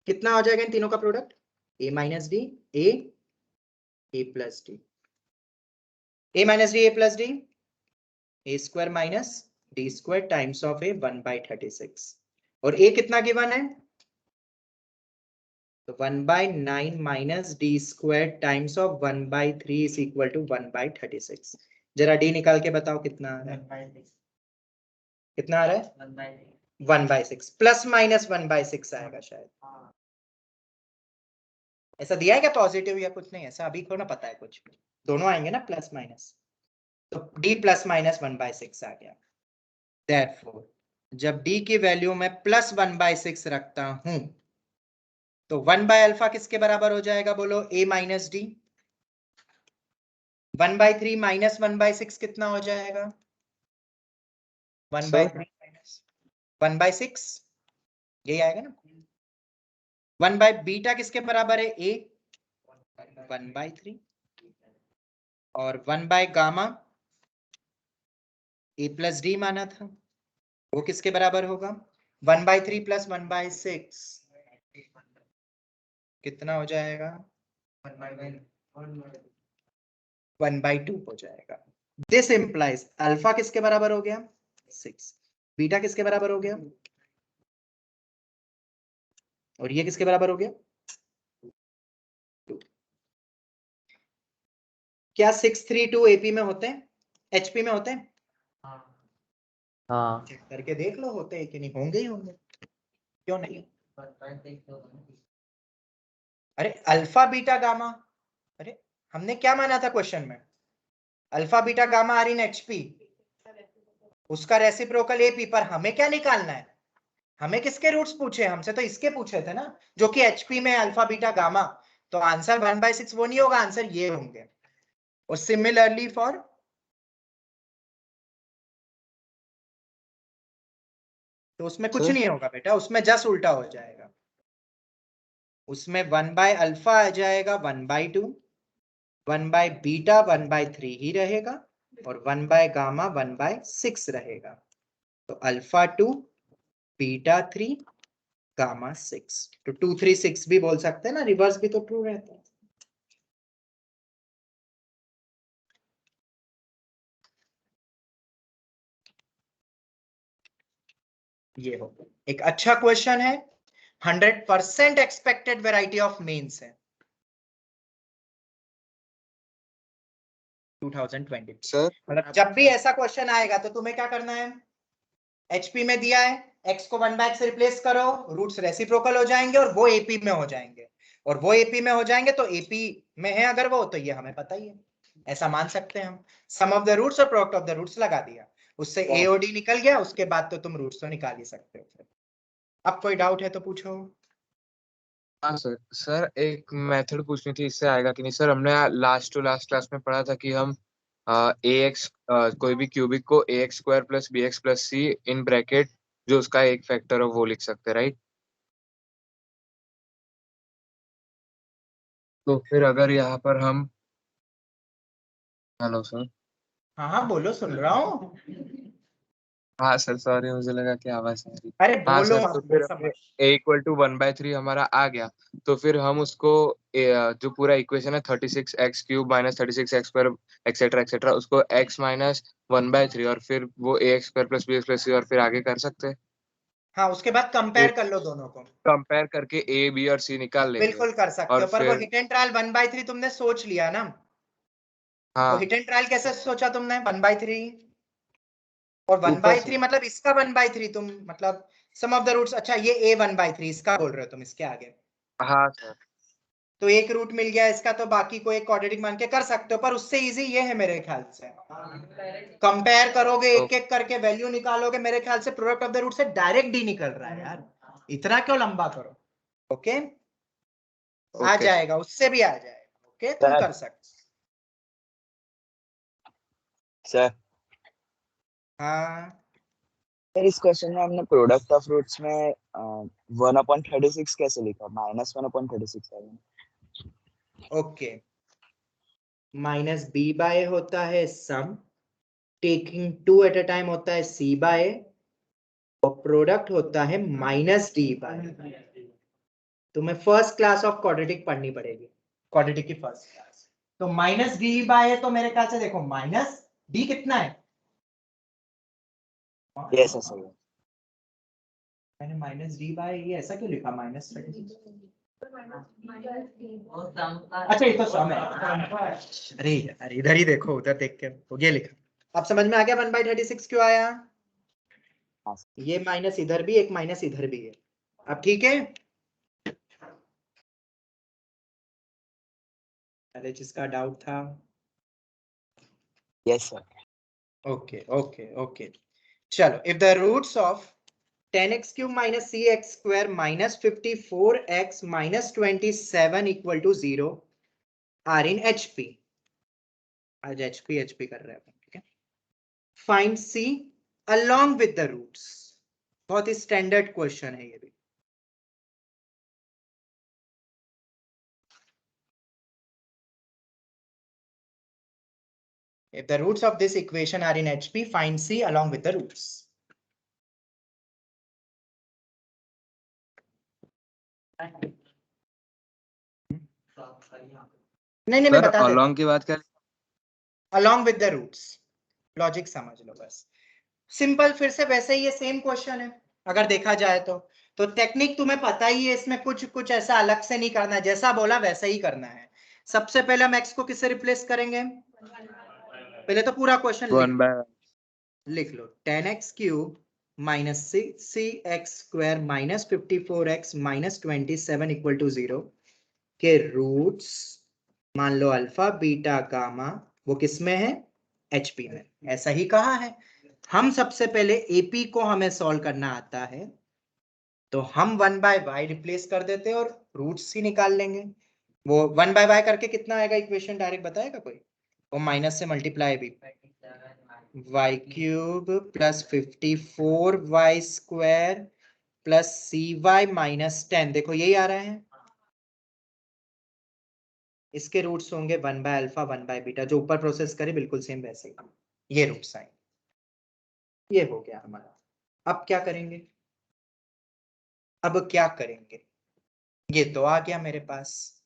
कितना हो जाएगा इन तीनों का product? A minus D A plus D, A minus D A plus D, A square minus D square times of A 1/36, और ए कितना गिवन है? तो 1/9 minus D square times of 1/3 is equal to 1/36। जरा D निकाल के बताओ कितना आ रहा है, कितना आ रहा है? 1/6 प्लस माइनस 1/6 आएगा शायद, ऐसा दिया है क्या पॉजिटिव या कुछ? नहीं ऐसा अभी को ना पता है कुछ, दोनों आएंगे ना प्लस माइनस, तो d प्लस माइनस 1/6 आ गया। Therefore, जब d की वैल्यू में प्लस 1/6 रखता हूं तो 1 बाय अल्फा किसके बराबर हो जाएगा बोलो? a minus D. 1/3 माइनस 1/6 कितना हो जाएगा? 1/3 माइनस 1/6, यही आएगा ना। 1 बाय बीटा किसके बराबर है? a 1/3, और 1 by gamma a plus D माना था, वो किसके बराबर होगा? 1/3 प्लस 1/6 कितना हो जाएगा? 1/2 हो जाएगा। दिस इंप्लाइज अल्फा किसके बराबर हो गया? 6, बीटा किसके बराबर हो गया, और ये किसके बराबर हो गया? 2। क्या 632 एपी में होते हैं, एचपी में होते हैं? हाँ चेक करके देख लो होते हैं कि नहीं, होंगे ही होंगे, क्यों नहीं? अरे अल्फा बीटा गामा, अरे हमने क्या माना था क्वेश्चन में? Alpha beta gamma are in HP, उसका रेसिप्रोकल एपी, पर हमें क्या निकालना है? हमें किसके रूट्स पूछे? हमसे तो इसके पूछे थे ना, जो कि एचपी में अल्फा बीटा गामा, तो आंसर 1/6 वो नहीं होगा, आंसर ये होंगे। और सिमिलरली फॉर तो उसमें कुछ सर नहीं होगा बेटा, उसमें जस्ट उल्टा हो जाएगा, उसमें 1 बाय अल्फा आ जाएगा 1/2, 1 बाय बीटा 1/3 ही रहेगा, और 1 बाय गामा 1/6 रहेगा। तो अल्फा 2 बीटा 3 गामा 6, तो 2 3 6 भी बोल सकते हैं ना, रिवर्स भी तो ट्रू रहता है। ये हो एक अच्छा क्वेश्चन है, 100% एक्सपेक्टेड वैरायटी ऑफ मीन्स है 2020। सर मतलब जब भी ऐसा क्वेश्चन आएगा तो तुम्हें क्या करना है? एचपी में दिया है, x को 1/x से रिप्लेस करो, रूट्स रेसिप्रोकल हो जाएंगे और वो एपी में हो जाएंगे, और वो एपी में हो जाएंगे तो एपी में है अगर वो, तो ये हमें पता ही है, ऐसा मान सकते हैं हम। सम ऑफ द रूट्स और प्रोडक्ट ऑफ द रूट्स लगा दिया, उससे ए और डी निकल गया, उसके बाद तो तुम रूट्स तो निकाल ही सकते हो फिर। अब कोई डाउट है तो पूछो। हाँ सर, सर एक मेथड पूछनी थी, इससे आएगा कि नहीं सर? हमने लास्ट टू लास्ट क्लास में पढ़ा था कि हम ए एक्स कोई भी क्यूबिक को ax² plus bx plus c in bracket जो उसका एक फैक्टर हो वो लिख सकते हैं, राइट? तो फिर अगर यहाँ पर हम, हेलो सर। हाँ हाँ बोलो, सुन रहा हूँ। हाँ सर, सॉरी, मुझे लगा कि आवाज नहीं आ रही। अरे हाँ बोलो, सर, तो फिर समझ। a इक्वल टू 1/3 हमारा आ गया, तो फिर हम उसको जो पूरा इक्वेशन है 36x³ minus 36x² etcetera etcetera, उसको x माइनस 1/3 और फिर वो ax² plus bx plus c और फिर आगे कर सकते हैं। हाँ उसके बाद कंपेयर कर लो दोनों को, कंपेयर करके a b और c निकाल लेंगे। बिल्कुल कर सकते और हो, पर वो फिर हिट एंड ट्रायल 1/3 तुमने सोच लिया ना, तो हाँ, हिट एंड ट्रायल कैसे सोचा तुमने 1/3, और ऊपर से 1/3 मतलब इसका 1/3 तुम मतलब सम ऑफ द रूट्स, अच्छा ये a 1/3 इसका बोल रहे हो तुम, इसके आगे हाँ सर। तो एक रूट मिल गया इसका, तो बाकी को एक क्वाड्रेटिक मान के कर सकते हो, पर उससे इजी ये है मेरे ख्याल से। कंपेयर करोगे एक एक करके वैल्यू निकालोगे, मेरे ख्याल से प्रोडक्ट ऑफ द रूट से डायरेक्ट डी निकल रहा है यार, इतना क्यों लंबा करो। ओके आ ओके जाएगा, उससे भी आ जाएगा। ओके तुम सर। कर सकते। सर हाँ सर इस क्वेश्चन में हमने प्रोडक्ट ऑफ रूट्स में 1/36 कैसे लिखा? -1/36 है। ओके, माइनस बी बाय होता है sum, taking two at a time होता है सी बाय, और प्रोडक्ट होता है माइनस डी बाय। तुम्हें फर्स्ट क्लास ऑफ क्वाड्रेटिक पढ़नी पड़ेगी, क्वाड्रेटिक की फर्स्ट क्लास। तो माइनस डी बाय है, तो मेरे ख्याल से देखो माइनस डी कितना है, यस सर सही है। मैंने माइनस डी बाय ये ऐसा क्यों लिखा -36? वो सम का अच्छा ये तो सम है। अरे यार इधर ही देखो, उधर देख के तो ये लिखा। अब समझ में आ गया 1/36 क्यों आया। हाँ, ये माइनस इधर भी, एक माइनस इधर भी है। अब ठीक है, अरे जिसका डाउट था। Yes sir. Okay okay okay चलो, if the roots of 10x³ minus cx square minus 54x minus 27 equal to 0 are in HP। आज HP कर रहे हैं अपन, ठीक है। Find C along with the roots। बहुत ही स्टैंडर्ड क्वेश्चन है ये भी। If the roots of this equation are in HP, find C along with the roots। नहीं मैं सर बता देता अलोंग की बात कर। along with the roots, logic समझ लो बस। सिंपल, फिर से वैसे ही ये सेम क्वेश्चन है अगर देखा जाए तो टेक्निक तुम्हें पता ही है, इसमें कुछ कुछ ऐसा अलग से नहीं करना है, जैसा बोला वैसा ही करना है। सबसे पहले हम x को किससे रिप्लेस करेंगे, पहले तो पूरा क्वेश्चन 1/। लिख लो 10x³ minus 6x square minus 54x minus 27 equal to 0 के रूट्स मान लो अल्फा बीटा गामा, वो किस में है, HP में। ऐसा ही कहा है। हम सबसे पहले AP को हमें सॉल्व करना आता है, तो हम 1/y रिप्लेस कर देते हैं और रूट्स ही निकाल लेंगे। वो 1/y करके कितना आएगा इक्वेशन, डायरेक्ट बताएगा कोई, वो माइनस से मल्टीप्लाई भी, y³ plus 54y square plus cy minus 10, देखो यही आ रहा है। इसके रूट्स होंगे 1/अल्फा 1/बीटा, जो ऊपर प्रोसेस करे बिल्कुल सेम वैसे ही ये रूट्स आएंगे। ये हो गया हमारा। अब क्या करेंगे, अब क्या करेंगे, ये तो आ गया मेरे पास।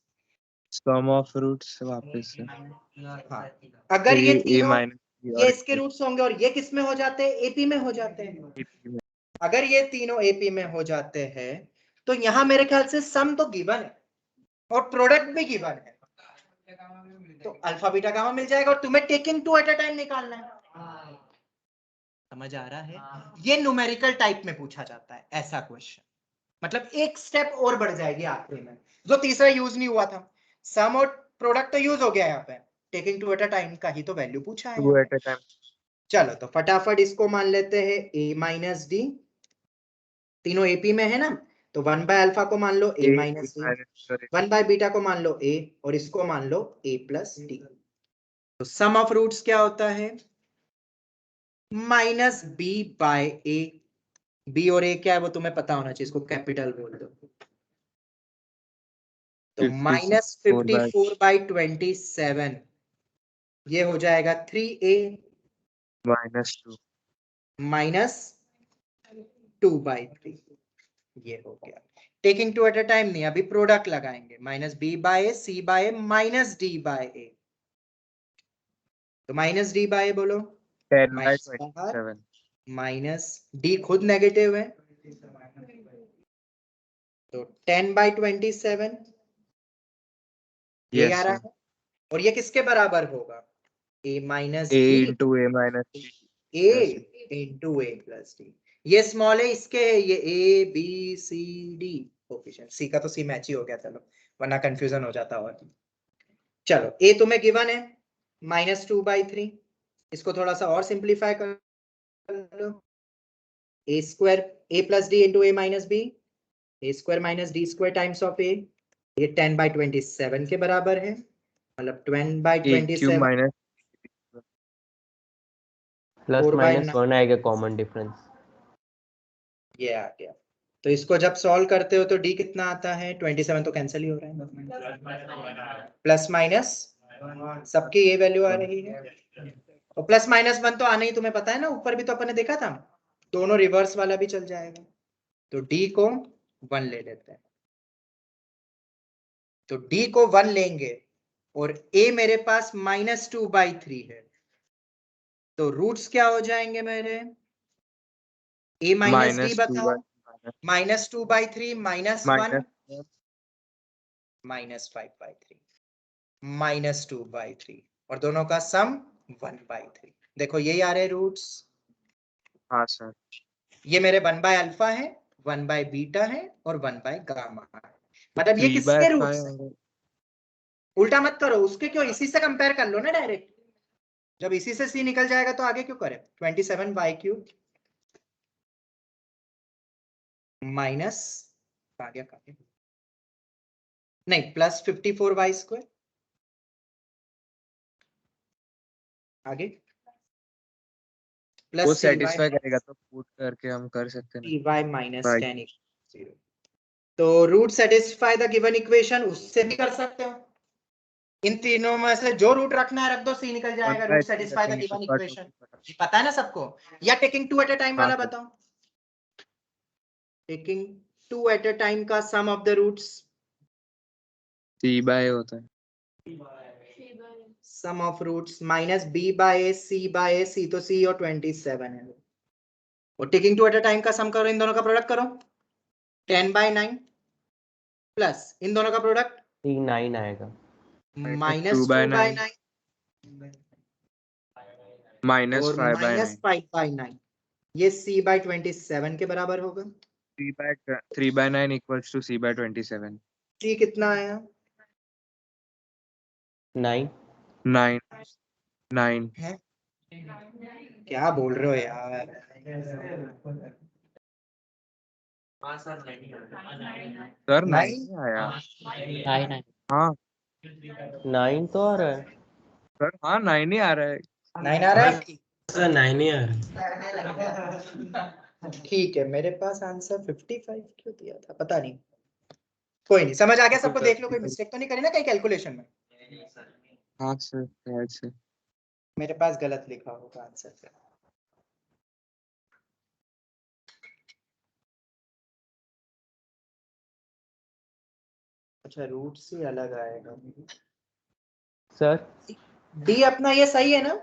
सम ऑफ रूट्स से वापस से। हाँ, अगर ये ए तीनों माइनस ये इसके रूट्स होंगे और ये किस में हो जाते हैं, एपी में हो जाते हैं। अगर ये तीनों एपी में हो जाते हैं तो यहां मेरे ख्याल से सम तो गिवन है और प्रोडक्ट भी गिवन है, तो अल्फा बीटा गामा मिल जाएगा और तुम्हें taking two at a time निकालना है। समझ आ रहा है, ये न्यूमेरिकल टाइप में पूछा जाता है ऐसा क्वेश्चन, मतलब एक स्टेप और बढ़ जाएगी आखिरी में, जो तीसरा यूज नहीं हुआ था। सम और प्रोडक्ट तो यूज हो गया यहाँ पे, taking two at a time का ही तो वैल्यू पूछा है। 2 एट अ टाइम। चलो तो फटाफट इसको मान लेते हैं a माइनस डी, तीनों एपी में है ना, तो 1/अल्फा को मान लो a माइनस डी, 1/बीटा को मान लो a और इसको मान लो a प्लस डी। तो सम ऑफ रूट्स क्या होता है, minus b by a। b और a क्या है वो तुम्हें पता होना चाहिए, इसको कैपिटल बोल दो। तो माइनस 54/27 ये हो जाएगा 3a -2 माइनस 2/3, ये हो गया। Taking two at a time नहीं, अभी प्रोडक्ट लगाएंगे, minus b by c by minus d by a। तो माइनस d बाय बोलो, 10/27। माइनस d खुद नेगेटिव है, तो 10/27 ये आ रहा है। और ये किसके बराबर होगा, a minus a b into a minus b a into a plus D. ये स्मॉल है, इसके है ये a b c d, coefficient. C का तो सी मैच ही हो गया, चलो वरना कंफ्यूजन हो जाता। और चलो ए तुम्हें गिवन है -2/3, इसको थोड़ा सा और सिंप्लीफाई कर लो। A square A plus D into A minus B, A square minus D square times of A, ये 10/27 के बराबर है, मतलब 10/27 माइनस प्लस 4/9 माइनस 1 आएगा कॉमन डिफरेंस। ये आ गया। तो इसको जब सॉल्व करते हो तो डी कितना आता है, 27 तो कैंसिल ही हो रहा है, प्लस माइनस सबकी ये वैल्यू आ रही है, और प्लस माइनस 1 तो आना ही, तुम्हें पता है ना, ऊपर भी तो अपन ने देखा था, दोनों रिवर्स वाला भी चल जाएगा। तो डी को 1 ले लेते हैं, तो डी को 1 लेंगे और ए मेरे पास -2/3 है, तो रूट्स क्या हो जाएंगे मेरे, ए माइनस डी बताओ, -2/3 -1 -5/3 -2/3, और दोनों का सम 1/3। देखो यही आ रहे रूट्स। हाँ सर। ये मेरे 1/अल्फा है, 1/बीटा है और 1/गामा है। मतलब ये किसके रूट्स हैं? उल्टा मत करो, उसके क्यों, इसी से कंपेयर कर लो ना डायरेक्ट। जब इसी से सी निकल जाएगा तो आगे क्यों करें। 27y³ माइनस नहीं प्लस 54y², आगे वो प्लस सेटिस्फाई करेगा तो पुट करके हम कर सकते हैं cy -10 = 0। तो root satisfy the given equation, उससे भी कर सकते हो। इन तीनों में से जो रूट रखना है रख दो, सी निकल जाएगा। Root satisfy the given equation पता है ना सबको, या टेकिंग 2 एट अ टाइम वाला बताओ। टेकिंग 2 एट अ टाइम का सम ऑफ द रूट्स c/a होता है। Sum of roots -b/a c/a, c तो c और 27 है, और टेकिंग 2 एट अ टाइम का सम करो, इन दोनों का प्रोडक्ट करो, 10/9 प्लस इन दोनों का प्रोडक्ट 9 आएगा, -2/9 और -5/9, ये c/27 के बराबर होगा। 3/9 equals to c/27। c कितना आया, 9। 9 है क्या बोल रहे हो यार। सर 9 9 आया। 9 हाँ 9 तो आ रहा है सर, हाँ 9 ही आ रहा है। 9 आ रहा है, सर 9 ही आ रहा है। ठीक है। मेरे पास आंसर 55 क्यों दिया था पता नहीं, कोई नहीं, समझ आ गया सबको। देख लो कोई मिस्टेक तो नहीं करी ना कहीं कैलकुलेशन में। हाँ सर शायद से। मेरे पास गलत लिखा होगा आंसर से। अच्छा रूट से अलग आएगा सर। डी अपना, ये सही है ना।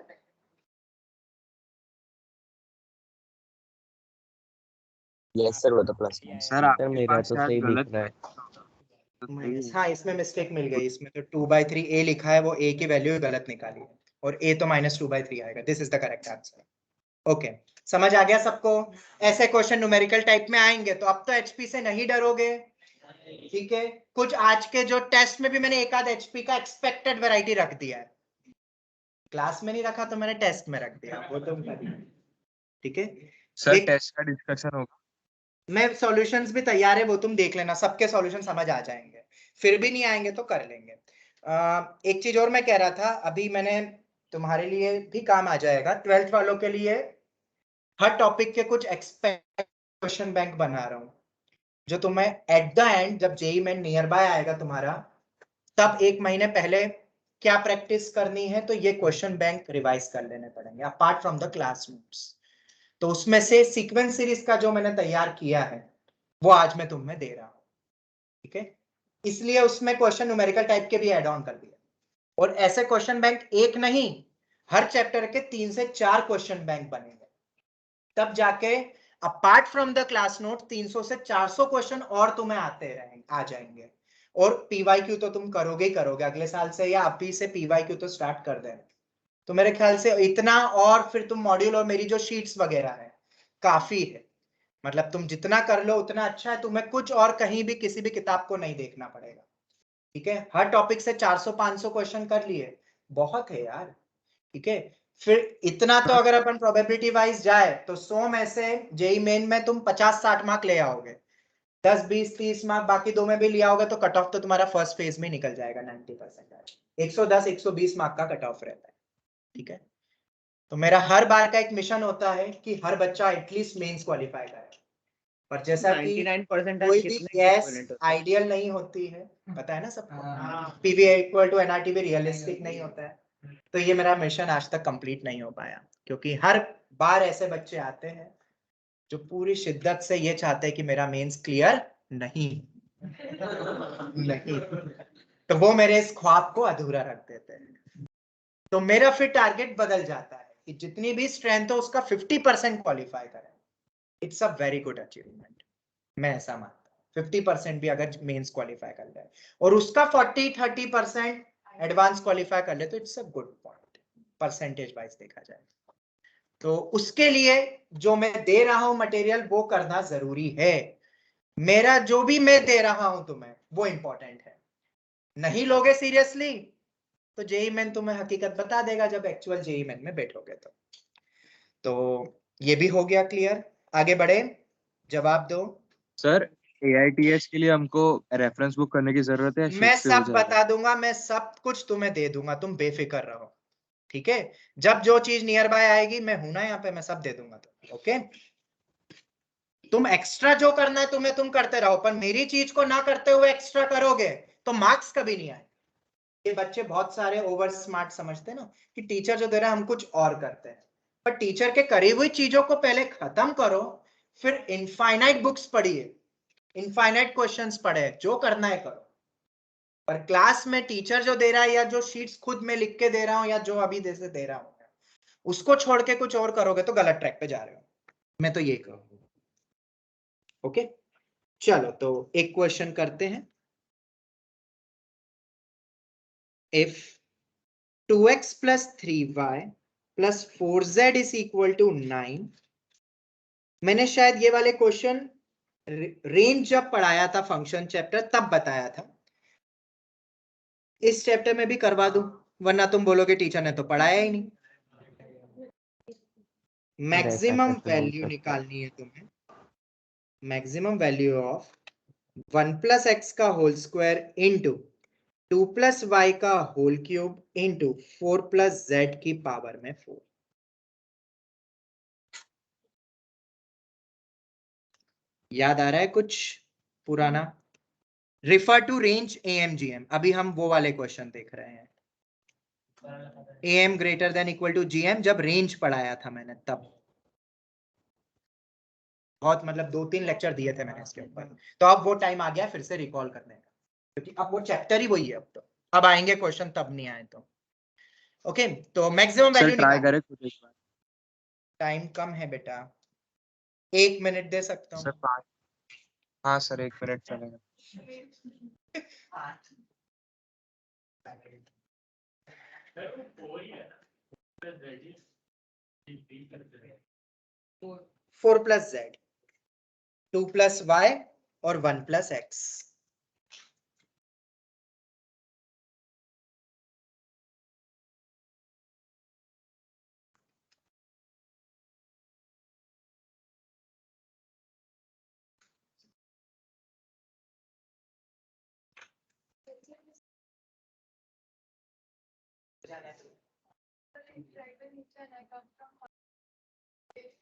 यस सर, वो तो प्लस सर सर आपके मेरा पास तो शायद सही गलत दिख रहा है। हाँ इसमें मिस्टेक मिल गई, इसमें तो 2/3 ए लिखा है, वो ए की वैल्यू गलत निकाली है, और ए तो -2/3 आएगा। This is the correct answer. Okay समझ आ गया सबको। ऐसे क्वेश्चन न्यूमेरिकल टाइप में आएंगे तो अब तो एचपी से नहीं डरोगे, ठीक है। कुछ आज के जो टेस्ट में भी मैंने एक आध एचपी का एक्सपेक्टेड वैरायटी रख दिया है, क्लास में नहीं रखा तो मैंने टेस्ट में रख दिया, वो तुम ठीक है। सर एक टेस्ट का डिस्कशन होगा। मैं सॉल्यूशंस भी तैयार है, वो तुम देख लेना, सबके सॉल्यूशन समझ आ जाएंगे। फिर भी नहीं आएंगे तो कर लेंगे। एक चीज और मैं कह रहा था, अभी मैंने तुम्हारे लिए भी काम आ जाएगा, 12th वालों के लिए हर टॉपिक के कुछ एक्सपेक्ट क्वेश्चन बैंक बना रहा हूं, जो तुम्हें एट द एंड जब जेई में नियर बाय आएगा तुम्हारा, तब 1 महीने पहले क्या प्रैक्टिस करनी है, तो ये क्वेश्चन बैंक रिवाइज कर लेने पड़ेंगे apart from the class notes. तो उसमें से सीक्वेंस सीरीज का जो मैंने तैयार किया है वो आज मैं तुम्हें दे रहा हूं, ठीक है। इसलिए उसमें क्वेश्चन न्यूमेरिकल टाइप के भी ऐड ऑन कर दिया, और ऐसे क्वेश्चन बैंक एक नहीं, हर चैप्टर के 3 से 4 क्वेश्चन बैंक बनेंगे, तब जाके apart from the class note 300 से 400 क्वेश्चन और तुम्हें आते रहेंगे, आ जाएंगे। और पीवाईक्यू तो तुम करोगे ही करोगे अगले साल से, या अभी से पीवाईक्यू तो स्टार्ट कर देना। तो मेरे ख्याल से इतना, और फिर तुम मॉड्यूल और मेरी जो शीट्स वगैरह है काफी है, मतलब तुम जितना कर लो उतना अच्छा है, तुम्हें कुछ और कहीं भी किसी भी किताब को नहीं देखना पड़ेगा। ठीक है, हर टॉपिक से 400-500 क्वेश्चन कर लिए, बहुत है यार। ठीक है, फिर इतना तो अगर अपन प्रोबेबिलिटी वाइज जाए तो 100 में से जेई मेन में तुम 50-60 मार्क ले आओगे, 10-20-30 मार्क बाकी दो में भी लिया होगा, तो कट ऑफ तो तुम्हारा फर्स्ट फेज में निकल जाएगा 90%। 110-120 मार्क का कट ऑफ रहता है। ठीक है, तो मेरा हर बार का एक मिशन होता है कि हर बच्चा एटलीस्ट मेंस क्वालिफाई करे। पर जैसा कि 99% कोई भी गैस आइडियल नहीं होती है, पता है ना सबको, पीवी इक्वल टू एनआरटी भी रियलिस्टिक नहीं होता है। तो ये मेरा मिशन आज तक कंप्लीट नहीं हो पाया, क्योंकि हर बार ऐसे बच्चे आते हैं जो पूरी शिद्दत से ये चाहते हैं कि मेरा मेंस क्लियर नहीं नहीं, तो वो मेरे इस ख्वाब को अधूरा रख देते हैं। तो मेरा फिर टारगेट बदल जाता है कि जितनी भी स्ट्रेंथ हो उसका 50% क्वालिफाई करें। It's a very good achievement, मैं ऐसा मानता हूँ। 50% भी अगर मेंस क्वालिफाई कर ले और उसका 40-30% एडवांस क्वालिफाई कर ले, तो it's a good point percentage wise देखा जाए। तो उसके लिए जो मैं दे रहा हूं मटेरियल वो करना जरूरी है। मेरा जो भी मैं दे रहा हूं तुम्हें वो इंपॉर्टेंट है। नहीं लोगे सीरियसली तो जेई मेन तुम्हें हकीकत बता देगा जब एक्चुअल जेई मेन में बैठोगे। तो ये भी हो गया क्लियर, आगे बढ़े, जवाब दो। सर AITH के लिए हमको रेफरेंस बुक करने की जरूरत है या मैं शीट पे हो सब जाएगा? बता दूंगा, मैं सब कुछ तुम्हें दे दूंगा, तुम बेफिक्र रहो। ठीक है, जब जो चीज नियर बाय आएगी, मैं हूं ना यहाँ पे, मैं सब दे दूंगा। तो ओके, तुम एक्स्ट्रा जो करना है तुम्हें तुम करते रहो, पर मेरी चीज को ना करते हुए एक्स्ट्रा करोगे तो मार्क्स कभी नहीं आए। ये बच्चे बहुत सारे ओवर स्मार्ट समझते हैं ना कि टीचर जो दे रहा है हम कुछ और करते हैं, पर टीचर के करी हुई चीजों को पहले खत्म करो, फिर इनफाइनाइट बुक्स पढ़िए, इनफाइनाइट क्वेश्चंस पढ़े, जो करना है करो। पर क्लास में टीचर जो दे रहा है या जो शीट्स खुद में लिख के दे रहा हूं या जो अभी दे रहा हूं उसको छोड़ के कुछ और करोगे तो गलत ट्रैक पे जा रहे हो। मैं तो ये कहूंगा। ओके, चलो तो एक क्वेश्चन करते हैं। If 2x plus 3y plus 4z is equal to 9, मैंने शायद ये वाले क्वेश्चन रेंज जब पढ़ाया था फंक्शन चैप्टर तब बताया था, इस चैप्टर में भी करवा दूं, वरना तुम बोलोगे टीचर ने तो पढ़ाया ही नहीं। मैक्सिमम वैल्यू निकालनी है तुम्हें, maximum value of 1 plus x का whole square into 2 plus y का whole cube into 4 plus z की पावर में 4। याद आ रहा है कुछ पुराना? रिफर टू रेंज AMGM, अभी हम वो वाले क्वेश्चन देख रहे हैं। AM greater than equal to GM जब रेंज पढ़ाया था मैंने तब, बहुत मतलब 2-3 लेक्चर दिए थे मैंने इसके ऊपर। तो अब वो टाइम आ गया फिर से रिकॉल करने का, क्योंकि अब वो चैप्टर ही वही है। अब तो अब आएंगे क्वेश्चन, तब नहीं आए तो। ओके, तो मैक्सिमम वैल्यू ट्राई निकाल। करें खुद एक बार। टाइम कम है बेटा, 1 मिनट दे सकता हूँ। सर 5, हाँ सर 1 मिनट चलेगा। Four plus Z, 2 plus y और 1 plus x।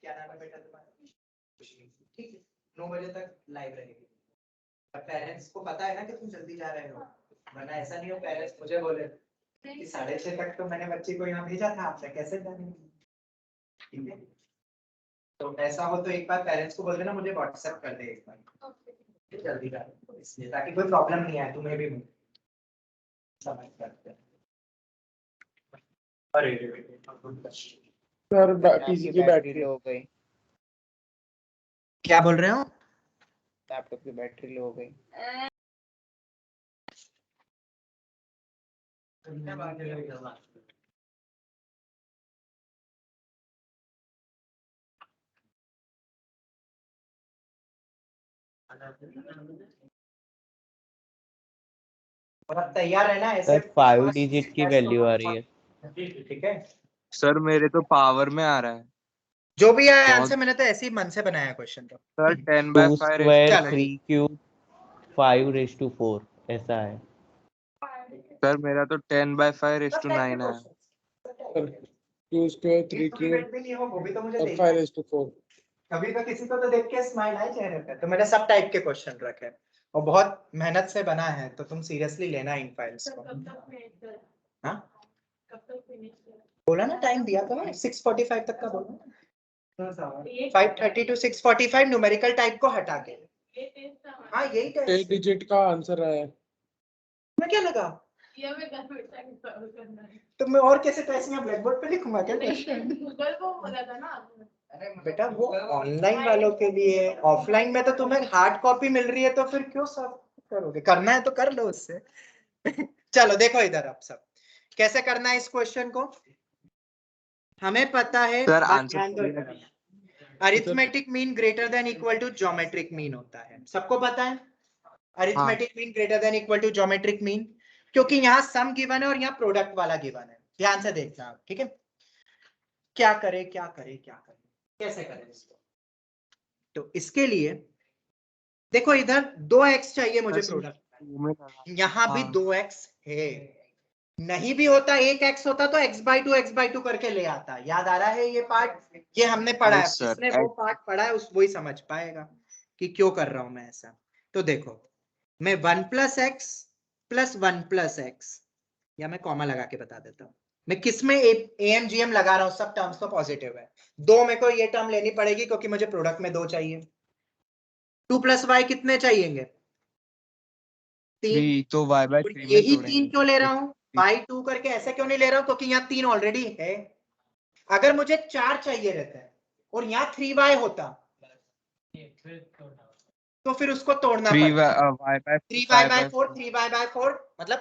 क्या नाम है बेटा तुम्हारा? ठीक है, 9 बजे तक लाइव रहेगी। पेरेंट्स को पता है ना कि तुम जल्दी जा रहे हो, वरना ऐसा नहीं हो पेरेंट्स मुझे बोले कि 6:30 तक तो मैंने बच्चे को यहाँ भेजा था, आपने कैसे जाने। ठीक है, तो ऐसा हो तो एक बार पेरेंट्स को बोल देना, मुझे व्हाट्सएप कर दे एक बार, जल्दी कर, इसलिए ताकि कोई प्रॉब्लम नहीं आए तुम्हें भी समझ सकते। अरे सर पीसी की बैटरी लो हो गई, क्या बोल रहे हो? लैपटॉप की बैटरी लो हो गई। और अब तैयार है ना ऐसे सर 5 डिजिट की वैल्यू आ रही है। ठीक है, सर मेरे तो पावर में आ रहा है जो भी आया बहुत। आंसर मैंने तो ऐसे ही मन से बनाया क्वेश्चन तो। सर 10 2 by 5 स्क्वायर चलो 3 क्यूब 5 4 ऐसा है। सर मेरा तो 10 by 5:9 है। 2 square 3 cube भी नहीं हो वो भी तो मुझे और देखना है। 5:4 कभी तो किसी को तो देख के स्माइल आए चेहरे पे, तो मैंने सब टाइप के क्वेश्चन रखे हैं और बहुत मेहनत से बना है, तो तुम सीरियसली लेना इन फाइल्स को। हाँ बोला ना, टाइम दिया तो है 6:45 तक का बोला। 5:30 to 6:45 न्यूमेरिकल टाइप को हटा के। हाँ यही 8 टेस्ट डिजिट का आंसर आया है। में क्या लगा, तो मैं और कैसे टेस्ट में ब्लैक बोर्ड पे लिखूंगा क्या क्वेश्चन? बेटा वो ऑनलाइन वालों के लिए, ऑफलाइन में तो तुम्हें हार्ड कॉपी मिल रही है, तो फिर क्यों सब करोगे, करना है तो कर लो उससे। चलो देखो इधर, अब सब कैसे करना है इस क्वेश्चन को हमें पता है। सर बात आंसर ध्यान दो इधर। Arithmetic mean greater than equal to geometric mean होता है, सबको पता है arithmetic mean greater than equal to geometric mean, क्योंकि यहाँ सम गिवन है और यहाँ प्रोडक्ट वाला गिवन है। ध्यान से देखना आप, ठीक है। क्या करे क्या करे क्या करे, कैसे करें इसको? तो इसके लिए देखो इधर 2x चाहिए मुझे प्रोडक्ट, यहाँ भी 2x है, नहीं भी होता 1x होता तो x/2 करके ले आता। याद आ रहा है ये पार्ट, ये हमने पढ़ा है, Yes, sir. जिसने वो पार्ट पढ़ा है उस वही समझ पाएगा कि क्यों कर रहा हूं मैं ऐसा। तो देखो मैं 1 + x + 1 + x, या मैं कॉमा लगा के बता देता हूँ, मैं किसमें AMGM लगा रहा हूँ, सब टर्म्स तो पॉजिटिव है। 2 मेरे को ये टर्म लेनी पड़ेगी क्योंकि मुझे प्रोडक्ट में 2 चाहिए। 2 + y कितने चाहिएंगे, 3। 3 तो y/3 में यही 3 तोड़ेंगे। क्यों ले रहा हूँ, बाई 2 करके ऐसे क्यों नहीं ले रहा हूँ, क्योंकि यहाँ 3 ऑलरेडी है। अगर मुझे 4 चाहिए रहता है और यहाँ 3y होता तो फिर उसको तोड़ना 3 पड़ता। y/4 3y/4 3y/4 मतलब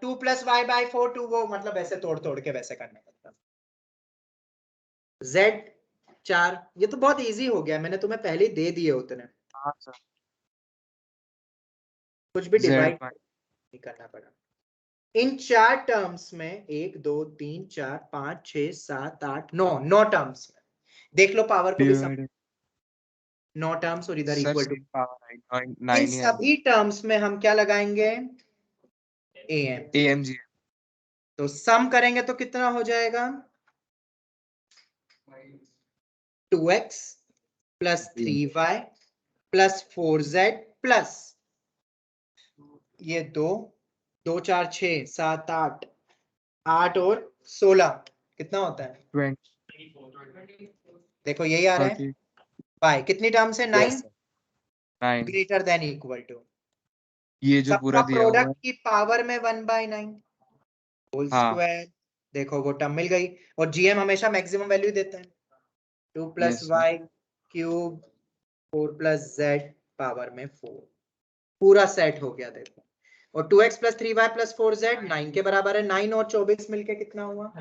2 + y/4 2, वो मतलब ऐसे तोड़ तोड़ के वैसे करना पड़ता। z 4, ये तो बहुत इजी हो गया, मैंने तुम्हें पहले ही दे दिए उतने, हाँ सर। कुछ भी डिवाइड Z नहीं करना पड़ा। इन 4 टर्म्स में 1 2 3 4 5 6 7 8 9 टर्म्स में देख लो, पावर को भी सब 9 टर्म्स और इधर sir equal to. Same power in 9 ही है। सभी टर्म्स में हम क्या लगाएंगे, AMGM। तो सम करेंगे तो कितना हो जाएगा, 2x + 3y + 4z प्लस ये 2 2 4 6 7 8 8 और 16 कितना होता है, 20 देखो यही आ रहा है। 30 y कितनी टर्म्स है, 9 Yes, sir. 9 greater than equal to, ये जो सबका पूरा दिया हुआ है। प्रोडक्ट की पावर में 1/9 होल हाँ स्क्वायर। देखो वो टर्म मिल गई, और जीएम हमेशा मैक्सिमम वैल्यू देता है। 2 + Yes, sir. y cube 4 + z power में 4, पूरा सेट हो गया देखो। और 2x + 3y + 4z 9 के बराबर है। 9 और 24 मिलके कितना हुआ,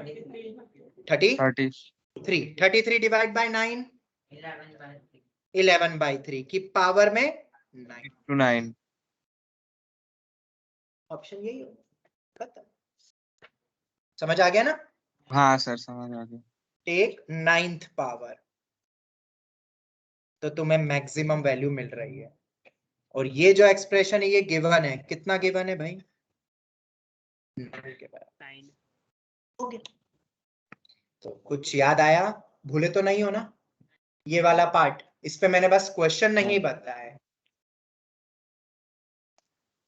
33। 30 33 डिवाइड बाय 9 11/3 की पावर में 9। to 9। ऑप्शन यही हो, खत्म। समझ आ गया ना, हाँ सर समझ आ गया। टेक 9th पावर, तो तुम्हें मैक्सिमम वैल्यू मिल रही है। और ये जो एक्सप्रेशन है ये गिवन है, कितना गिवन है भाई, 9 के बराबर हो गया। तो कुछ याद आया, भूले तो नहीं हो ना ये वाला पार्ट, इस पे मैंने बस क्वेश्चन नहीं बताया।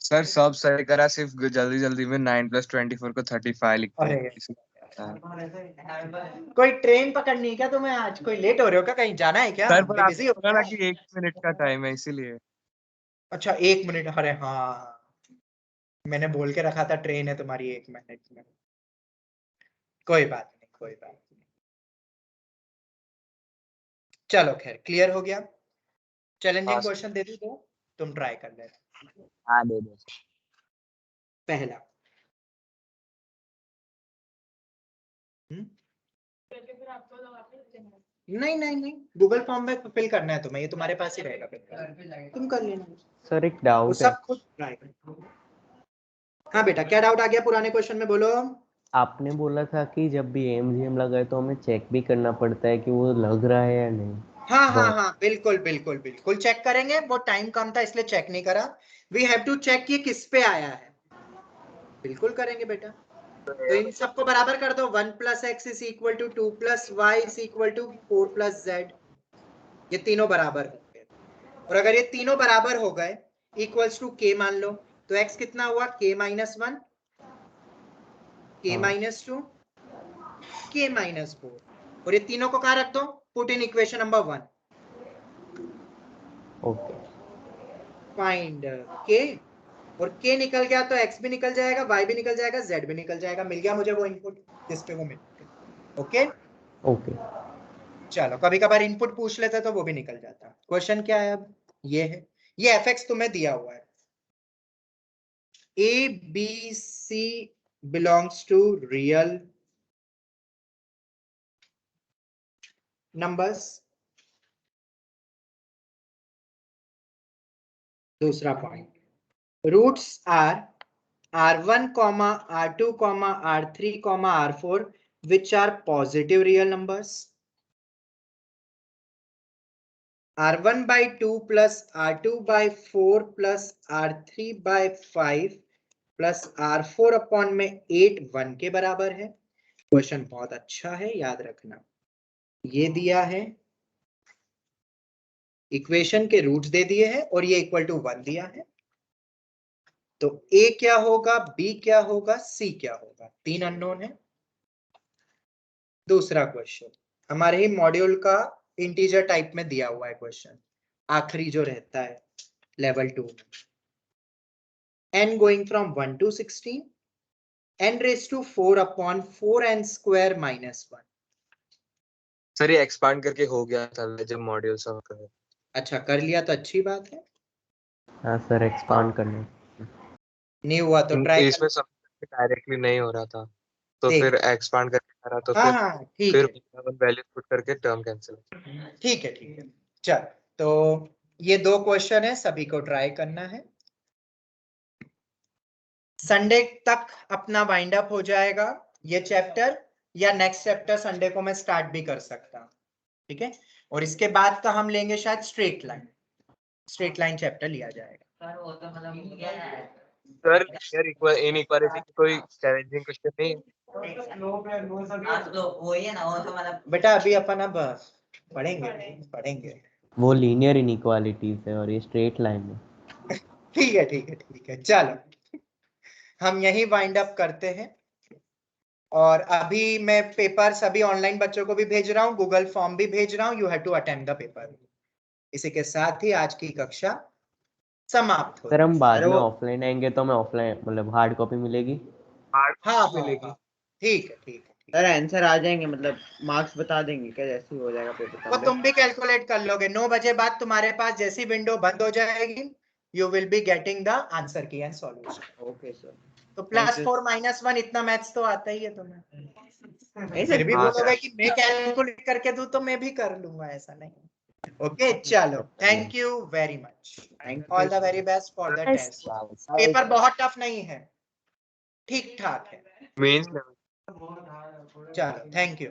सर सब सही करा, सिर्फ जल्दी जल्दी में 9 + 24 को 35 लिखते अरे हैं। कोई ट्रेन पकड़नी है क्या तुम्हें आज, कोई लेट हो रहे हो क्या, कहीं जाना है क्या, सर पर बिजी हो आपको लगा क्या? ना कि 1 मिनट का टाइम है इसीलिए। अच्छा 1 मिनट, अरे हाँ मैंने बोल के रखा था ट्रेन है तुम्हारी 1 मिनट में। कोई बात नहीं, कोई बात नहीं, चलो खैर क्लियर हो गया। चैलेंजिंग हाँ, क्वेश्चन दे दी तो तुम ट्राई कर लेना। हाँ दे दो। पहला नहीं नहीं नहीं, गूगल फॉर्म में फिल करना है तुम्हें, ये तुम्हारे पास ही रहेगा पेपर, तुम कर लेना सर एक वो डाउट है, सब खुद ट्राई कर। हाँ बेटा, क्या डाउट आ गया पुराने क्वेश्चन में, बोलो। आपने बोला था कि जब भी एमजीएम लगाए तो हमें चेक भी करना पड़ता है कि वो लग रहा है या नहीं। हाँ हाँ हाँ, बिल्कुल बिल्कुल बिल्कुल चेक करेंगे, वो टाइम कम था इसलिए चेक नहीं करा। वी हैव टू चेक ये किस पे आया है, बिल्कुल करेंगे बेटा। तो इन सबको बराबर कर दो, 1 + x is equal to 2 + y is equal to 4 + z, ये तीनों बराबर होंगे। और अगर ये तीनों बराबर हो गए इक्वल्स टू k मान लो, तो x कितना हुआ, k - 1, k - 2, k - 4, और ये तीनों को कहाँ रख दो, put in equation number 1, okay find k, और k निकल गया तो x भी निकल जाएगा, y भी निकल जाएगा, z भी निकल जाएगा, मिल गया मुझे वो इनपुट जिस पे वो मिल गया। ओके ओके चलो, कभी कभार इनपुट पूछ लेते तो वो भी निकल जाता। क्वेश्चन क्या है अब, ये है, ये fx तुम्हें दिया हुआ है, a b c belongs to real numbers। दूसरा point, roots are r1, r2, r3, r4 which are positive real numbers। r1/2 plus r2/4 plus r3/5 plus r4 upon में 8 1 के बराबर है। क्वेश्चन बहुत अच्छा है, याद रखना। ये दिया है, इक्वेशन के रूट्स दे दिए हैं और ये इक्वल टू 1 दिया है, तो a क्या होगा, b क्या होगा, c क्या होगा, तीन अननोन है। दूसरा क्वेश्चन हमारे ही मॉड्यूल का इंटीजर टाइप में दिया हुआ है क्वेश्चन, आखिरी जो रहता है लेवल 2 में, n going from 1 to 16, n raised to 4 upon 4n square minus 1। Sir ये एक्सपांड करके हो गया था जब मॉड्यूल सॉल्व कर। अच्छा कर लिया तो अच्छी बात है, हाँ सर एक्सपांड करना है। नहीं हुआ तो ट्राई कर। इसमें सब डायरेक्टली नहीं हो रहा था, तो देख, फिर एक्सपांड करके करा तो हाँ हाँ ठीक फिर है, वैल्यू पुट करके टर्म कैंसिल। ठीक है ठीक है। चल, तो ये दो क्वेश्चन है, सभी को ट्राई करना है। संडे तक अपना वाइंड अप हो जाएगा ये चैप्टर, या नेक्स्ट चैप्टर संडे को मैं स्टार्ट भी कर सकता हूँ, ठीक है। और इसके बाद का हम लेंगे शायद स्ट्रेट लाइन चैप्टर लिया जाएगा। सर वो तो मतलब हो गया है। सर यार इनइक्वालिटी की कोई चैलेंजिंग क्वेश्चन नहीं है। आज तो वही है ना, वो तो मतलब बेटा अभी अपन अब पढ़ेंगे। वो लीनियर इनइक्वालिटीज है और ये स्ट्रेट लाइन है। ठीक है ठीक है ठीक है, चलो हम यही वाइंड अप करते हैं। और अभी मैं पेपर सभी ऑनलाइन बच्चों को भी भेज रहा हूँ, गूगल फॉर्म भी भेज रहा हूँ, you have to attend the paper. इसी के साथ ही आज की कक्षा समाप्त हो। सर हम बाद अरे में वो, ऑफलाइन आएंगे तो हमें ऑफलाइन मतलब हार्ड कॉपी मिलेगी। हाँ मिलेगी, ठीक है ठीक है। सर आंसर आ जाएंगे, मतलब मार्क्स बता देंगे क्या, जैसे ही हो जाएगा पेपर वो कंप्लीट। तुम भी कैलकुलेट कर लोगे, 9 बजे बाद तुम्हारे पास जैसी विंडो बंद हो जाएगी, you will be getting the answer की एंड सॉल्यूशन। Okay sir. तो Thank you. +4 -1 इतना मैथ्स तो आता ही है तुम्हें, नहीं फिर सर, भी हाँ बोलोगे कि मैं कैलकुलेट करके दूं तो मैं भी कर लूंगा, ऐसा नहीं। ओके चलो, thank you very much, thank all the very best for the test. Paper बहुत टफ नहीं है, ठीक ठाक है। मींस चलो थैंक यू।